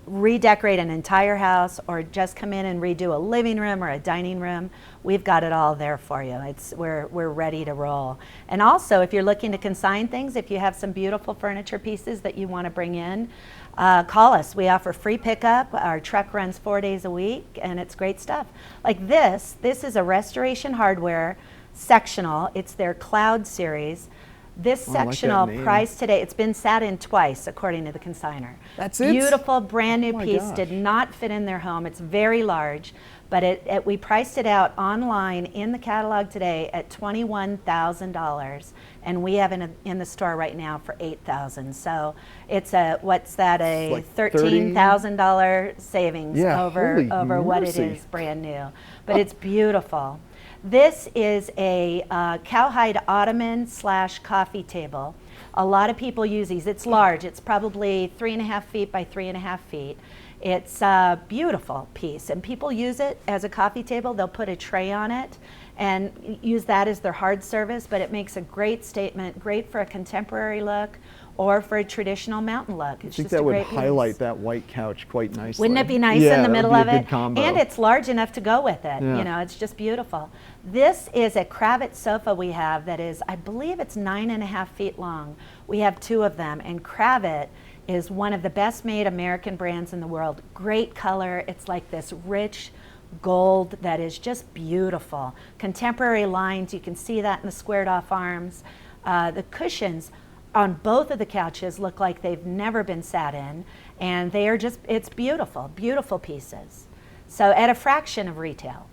redecorate an entire house, or just come in and redo a living room or a dining room, we've got it all there for you. We're ready to roll. And also, if you're looking to consign things, if you have some beautiful furniture pieces that you want to bring in, call us. We offer free pickup. Our truck runs 4 days a week, and it's great stuff. Like this is a Restoration Hardware sectional. It's their Cloud series. This sectional price today, it's been sat in twice, according to the consigner. That's it? Beautiful, brand new piece, gosh. did not fit in their home. It's very large, but we priced it out online in the catalog today at $21,000, and we have it in the store right now for $8,000. So it's what's that, a like $13,000 savings over what it is brand new. But it's beautiful. This is a cowhide ottoman / coffee table. A lot of people use these. It's large. It's probably 3.5 feet by 3.5 feet. It's a beautiful piece, and people use it as a coffee table. They'll put a tray on it and use that as their hard service, but it makes a great statement, great for a contemporary look or for a traditional mountain look. It's I think just that a would great highlight piece. that white couch quite nicely. Wouldn't it be nice in the middle of it? Combo. And it's large enough to go with it. Yeah. You know, it's just beautiful. This is a Kravitz sofa we have that is, I believe it's 9.5 feet long. We have 2 of them, and Kravitz is one of the best made American brands in the world. Great color. It's like this rich gold that is just beautiful. Contemporary lines, you can see that in the squared off arms. The cushions on both of the couches look like they've never been sat in, and they are just, it's beautiful, beautiful pieces. So at a fraction of retail.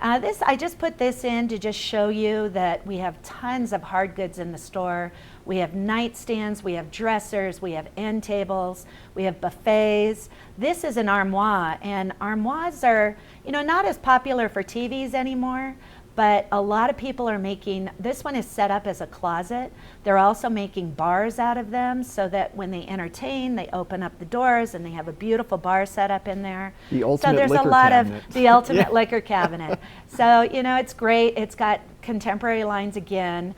I just put this in to just show you that we have tons of hard goods in the store. We have nightstands, we have dressers, we have end tables, we have buffets. This is an armoire, and armoires are, you know, not as popular for TVs anymore, But a lot of people are making, this one is set up as a closet. They're also making bars out of them so that when they entertain, they open up the doors and they have a beautiful bar set up in there. The ultimate so there's liquor a lot cabinet. of the ultimate Yeah. liquor cabinet. So, you know, it's great. It's got contemporary lines again.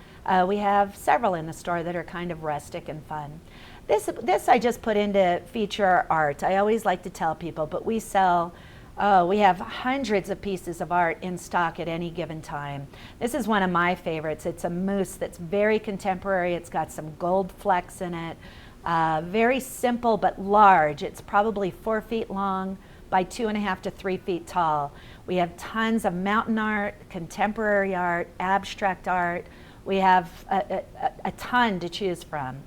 We have several in the store that are kind of rustic and fun. This I just put in to feature art. I always like to tell people, but we sell, we have hundreds of pieces of art in stock at any given time. This is one of my favorites. It's a moose that's very contemporary. It's got some gold flecks in it. Very simple but large. It's probably 4 feet long by 2.5 to 3 feet tall. We have tons of mountain art, contemporary art, abstract art. We have a ton to choose from.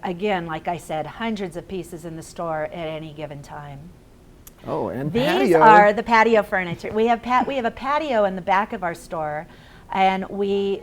Again, like I said, hundreds of pieces in the store at any given time. Oh, and These patio. are the patio furniture. We have a patio in the back of our store, and we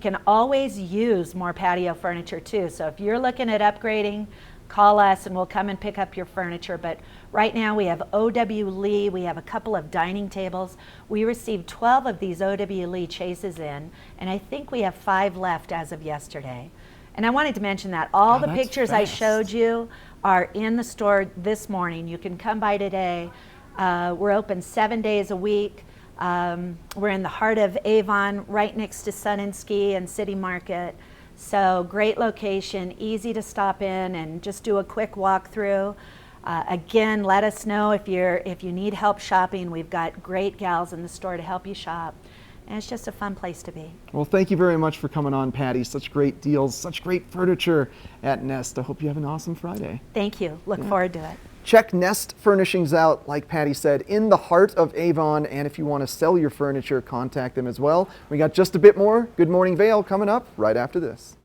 can always use more patio furniture too. So if you're looking at upgrading, call us and we'll come and pick up your furniture. But right now we have O.W. Lee. We have a couple of dining tables. We received 12 of these O.W. Lee chases in, and I think we have 5 left as of yesterday. And I wanted to mention that all the that's pictures I fast. showed you are in the store this morning. You can come by today. We're open 7 days a week. We're in the heart of Avon, right next to Sun and Ski and City Market. So great location, easy to stop in and just do a quick walkthrough. Again, let us know if you need help shopping. We've got great gals in the store to help you shop. And it's just a fun place to be. Well, thank you very much for coming on, Patty. Such great deals, such great furniture at Nest. I hope you have an awesome Friday. Thank you. Look forward to it. Check Nest Furnishings out, like Patty said, in the heart of Avon. And if you want to sell your furniture, contact them as well. We got just a bit more Good Morning Vail coming up right after this.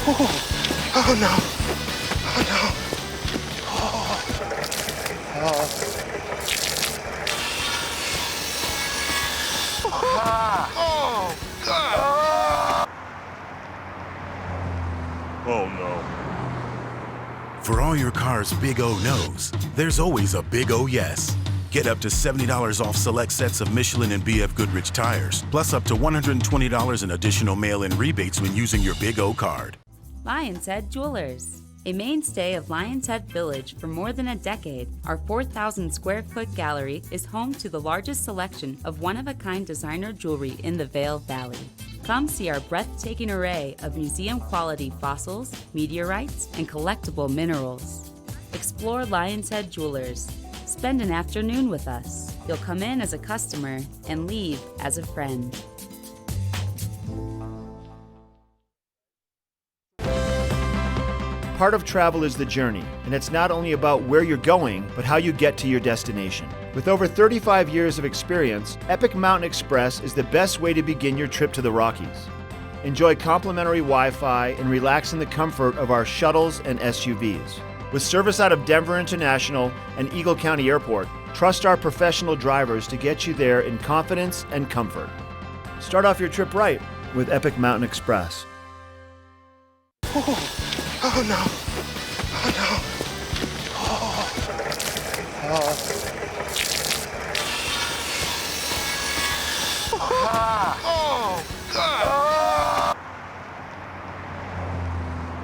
Oh no. Oh no. Oh God. Oh no. For all your car's big O no's, there's always a big O yes. Get up to $70 off select sets of Michelin and BF Goodrich tires, plus up to $120 in additional mail-in rebates when using your Big O card. Lion's Head Jewelers. A mainstay of Lion's Head Village for more than a decade, our 4,000 square foot gallery is home to the largest selection of one-of-a-kind designer jewelry in the Vail Valley. Come see our breathtaking array of museum-quality fossils, meteorites, and collectible minerals. Explore Lion's Head Jewelers. Spend an afternoon with us. You'll come in as a customer and leave as a friend. Part of travel is the journey, and it's not only about where you're going, but how you get to your destination. With over 35 years of experience, Epic Mountain Express is the best way to begin your trip to the Rockies. Enjoy complimentary Wi-Fi and relax in the comfort of our shuttles and SUVs. With service out of Denver International and Eagle County Airport, trust our professional drivers to get you there in confidence and comfort. Start off your trip right with Epic Mountain Express. Oh no. Oh no. Oh God.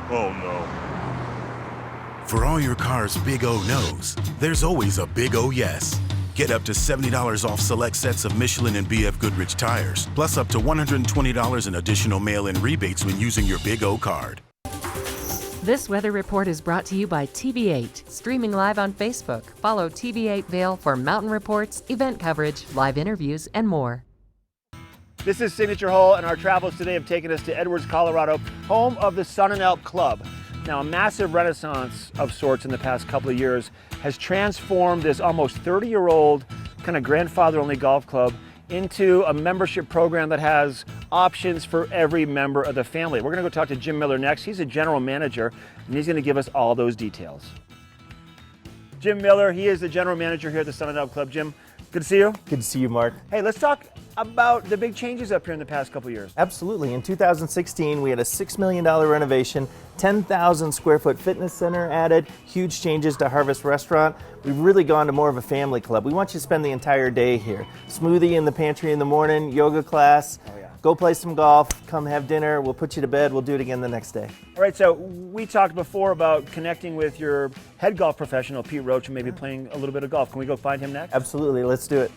Oh no. For all your car's big O no's, there's always a big O yes. Get up to $70 off select sets of Michelin and BF Goodrich tires, plus up to $120 in additional mail-in rebates when using your Big O card. This weather report is brought to you by TV8, streaming live on Facebook. Follow TV8 Vail for mountain reports, event coverage, live interviews, and more. This is Signature Hole, and our travels today have taken us to Edwards, Colorado, home of the Sun and Elk Club. Now, a massive renaissance of sorts in the past couple of years has transformed this almost 30-year-old kind of grandfather-only golf club into a membership program that has options for every member of the family. We're gonna go talk to Jim Miller next. He's a general manager, and he's gonna give us all those details. Jim Miller, he is the general manager here at the Sun and Elk Club. Jim, Good to see you. Good to see you, Mark. Hey, let's talk about the big changes up here in the past couple years. Absolutely. In 2016, we had a $6 million renovation, 10,000 square foot fitness center added, huge changes to Harvest Restaurant. We've really gone to more of a family club. We want you to spend the entire day here. Smoothie in the pantry in the morning, yoga class, go play some golf, come have dinner, we'll put you to bed, we'll do it again the next day. All right, so we talked before about connecting with your head golf professional, Pete Roach, and maybe playing a little bit of golf. Can we go find him next? Absolutely, let's do it.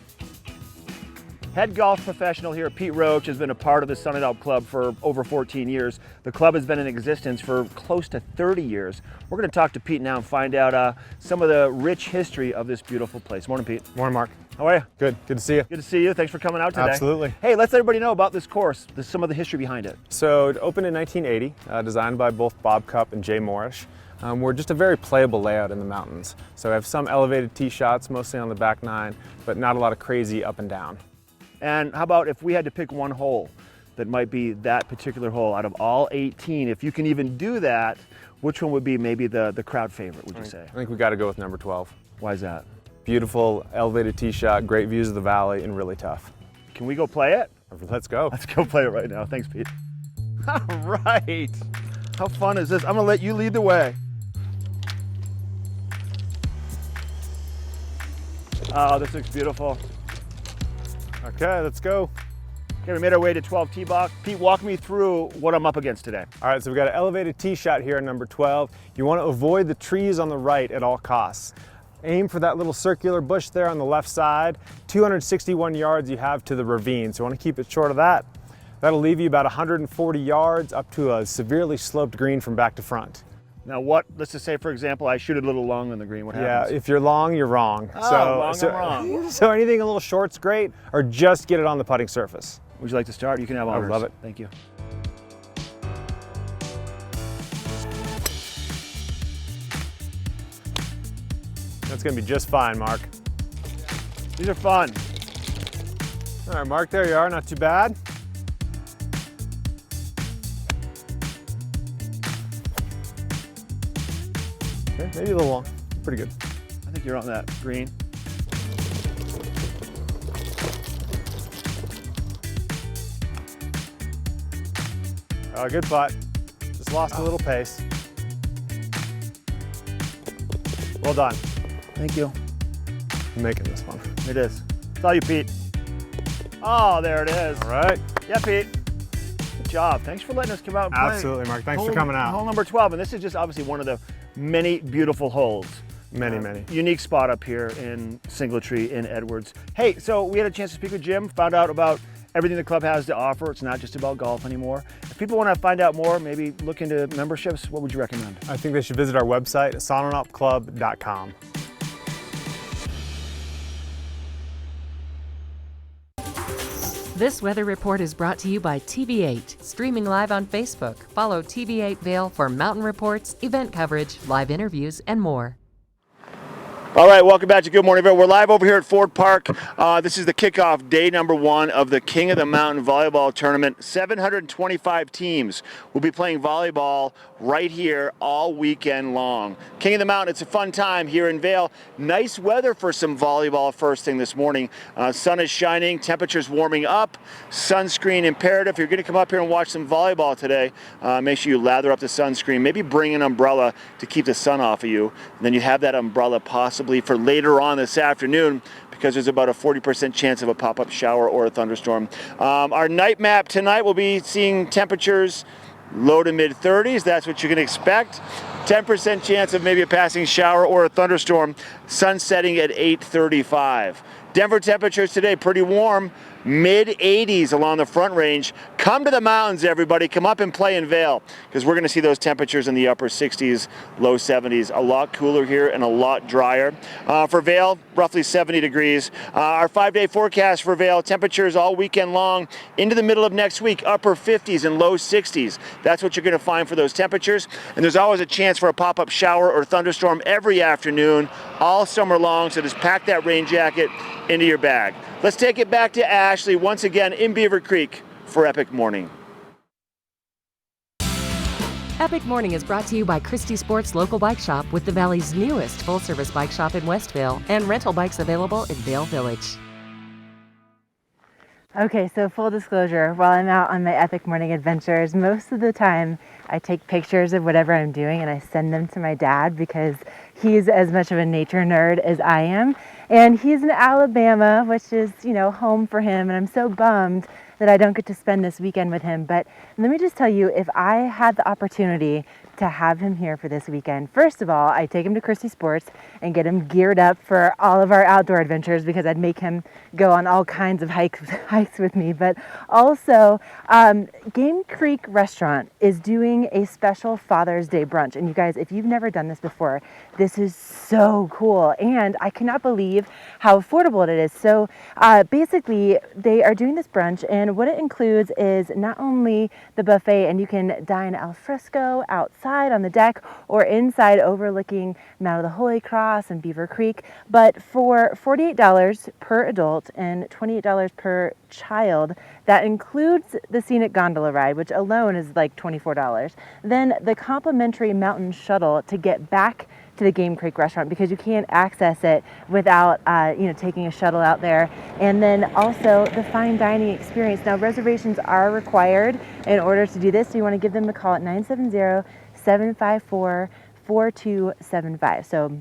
Head golf professional here, Pete Roach, has been a part of the Sun and Alp Club for over 14 years. The club has been in existence for close to 30 years. We're going to talk to Pete now and find out some of the rich history of this beautiful place. Morning, Pete. Morning, Mark. How are you? Good to see you. Good to see you. Thanks for coming out today. Absolutely. Hey, let's let everybody know about this course, some of the history behind it. So it opened in 1980, designed by both Bob Cupp and Jay Morrish. We're just a very playable layout in the mountains. So we have some elevated tee shots, mostly on the back nine, but not a lot of crazy up and down. And how about if we had to pick one hole that might be that particular hole out of all 18, if you can even do that, which one would be maybe the crowd favorite, would you say? I think we got to go with number 12. Why is that? Beautiful elevated tee shot, great views of the valley, and really tough. Can we go play it? Let's go. Let's go play it right now. Thanks, Pete. All right. How fun is this? I'm going to let you lead the way. Oh, this looks beautiful. Okay, let's go. Okay, we made our way to 12 tee box. Pete, walk me through what I'm up against today. All right, so we've got an elevated tee shot here at number 12. You want to avoid the trees on the right at all costs. Aim for that little circular bush there on the left side. 261 yards you have to the ravine, so you want to keep it short of that. That'll leave you about 140 yards up to a severely sloped green from back to front. Now let's just say, for example, I shoot it a little long on the green. What happens? Yeah, if you're long, you're wrong. Oh, I'm wrong. So anything a little short's great, or just get it on the putting surface. Would you like to start? You can have honors. I love it. Thank you. That's gonna be just fine, Mark. These are fun. All right, Mark, there you are, not too bad. Okay, maybe a little long, pretty good. I think you're on that green. Good putt. Just lost a little pace. Well done. Thank you. I'm making this one. It is. It's all you, Pete. Oh, there it is. All right. Yeah, Pete. Good job. Thanks for letting us come out and play. Absolutely, Mark. Thanks for coming out. Hole number 12, and this is just obviously one of the many beautiful holes. Many. Unique spot up here in Singletree in Edwards. Hey, so we had a chance to speak with Jim, found out about everything the club has to offer. It's not just about golf anymore. If people want to find out more, maybe look into memberships, what would you recommend? I think they should visit our website, sunandalpclub.com. This weather report is brought to you by TV8, streaming live on Facebook. Follow TV8 Vail for mountain reports, event coverage, live interviews, and more. All right, welcome back to Good Morning Vail. We're live over here at Ford Park. This is the kickoff, day number 1 of the King of the Mountain Volleyball Tournament. 725 teams will be playing volleyball right here all weekend long. King of the Mountain, it's a fun time here in Vail. Nice weather for some volleyball first thing this morning. Sun is shining, temperatures warming up, sunscreen imperative. If you're going to come up here and watch some volleyball today, make sure you lather up the sunscreen. Maybe bring an umbrella to keep the sun off of you. And then you have that umbrella possibly for later on this afternoon, because there's about a 40% chance of a pop-up shower or a thunderstorm. Our night map tonight will be seeing temperatures low to mid 30s. That's what you can expect. 10% chance of maybe a passing shower or a thunderstorm. Sun setting at 8:35. Denver temperatures today pretty warm. Mid 80s along the Front Range. Come to the mountains, everybody. Come up and play in Vail, because we're going to see those temperatures in the upper 60s, low 70s. A lot cooler here and a lot drier. For Vail, roughly 70 degrees. Our 5-day forecast for Vail, temperatures all weekend long into the middle of next week, upper 50s and low 60s. That's what you're going to find for those temperatures. And there's always a chance for a pop-up shower or thunderstorm every afternoon, all summer long. So just pack that rain jacket into your bag. Let's take it back to Ashley once again in Beaver Creek for Epic Morning. Epic Morning is brought to you by Christie Sports Local Bike Shop with the Valley's newest full-service bike shop in Westville and rental bikes available in Vale Village. Okay, so full disclosure, while I'm out on my epic morning adventures, most of the time I take pictures of whatever I'm doing and I send them to my dad because he's as much of a nature nerd as I am. And he's in Alabama, which is, home for him. And I'm so bummed that I don't get to spend this weekend with him. But let me just tell you, if I had the opportunity to have him here for this weekend, first of all, I'd take him to Christie Sports and get him geared up for all of our outdoor adventures because I'd make him go on all kinds of hikes with me. But also, Game Creek Restaurant is doing a special Father's Day brunch. And you guys, if you've never done this before, this is so cool. And I cannot believe how affordable it is. So basically, they are doing this brunch, and what it includes is not only the buffet, and you can dine al fresco outside on the deck or inside overlooking Mount of the Holy Cross and Beaver Creek, but for $48 per adult and $28 per child, that includes the scenic gondola ride, which alone is like $24. Then the complimentary mountain shuttle to get back to the Game Creek Restaurant because you can't access it without taking a shuttle out there. And then also the fine dining experience. Now reservations are required in order to do this, so you want to give them a call at 970-754-4275. So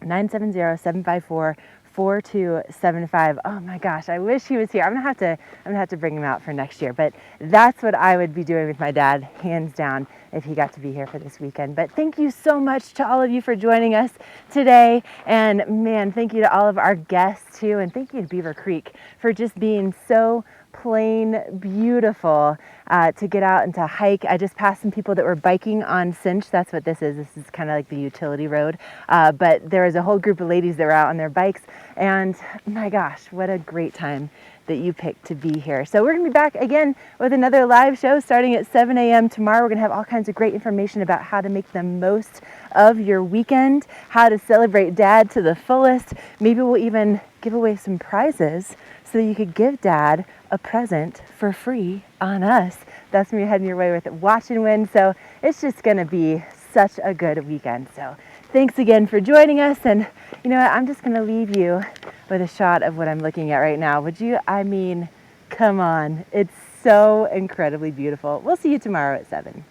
970-754-4275. Oh my gosh, I wish he was here. I'm gonna have to bring him out for next year. But that's what I would be doing with my dad, hands down, if he got to be here for this weekend. But thank you so much to all of you for joining us today. And man, thank you to all of our guests too. And thank you to Beaver Creek for just being so plain beautiful to get out and to hike. I just passed some people that were biking on Cinch. That's what this is. This is kind of like the utility road. But there was a whole group of ladies that were out on their bikes. And my gosh, what a great time that you picked to be here. So we're going to be back again with another live show starting at 7 a.m. tomorrow. We're going to have all kinds of great information about how to make the most of your weekend, how to celebrate Dad to the fullest. Maybe we'll even give away some prizes so that you could give Dad a present for free on us. That's going to be heading your way with Watch and Win. So it's just going to be such a good weekend. So thanks again for joining us. And you know what? I'm just going to leave you with a shot of what I'm looking at right now. Would you? I mean, come on. It's so incredibly beautiful. We'll see you tomorrow at 7.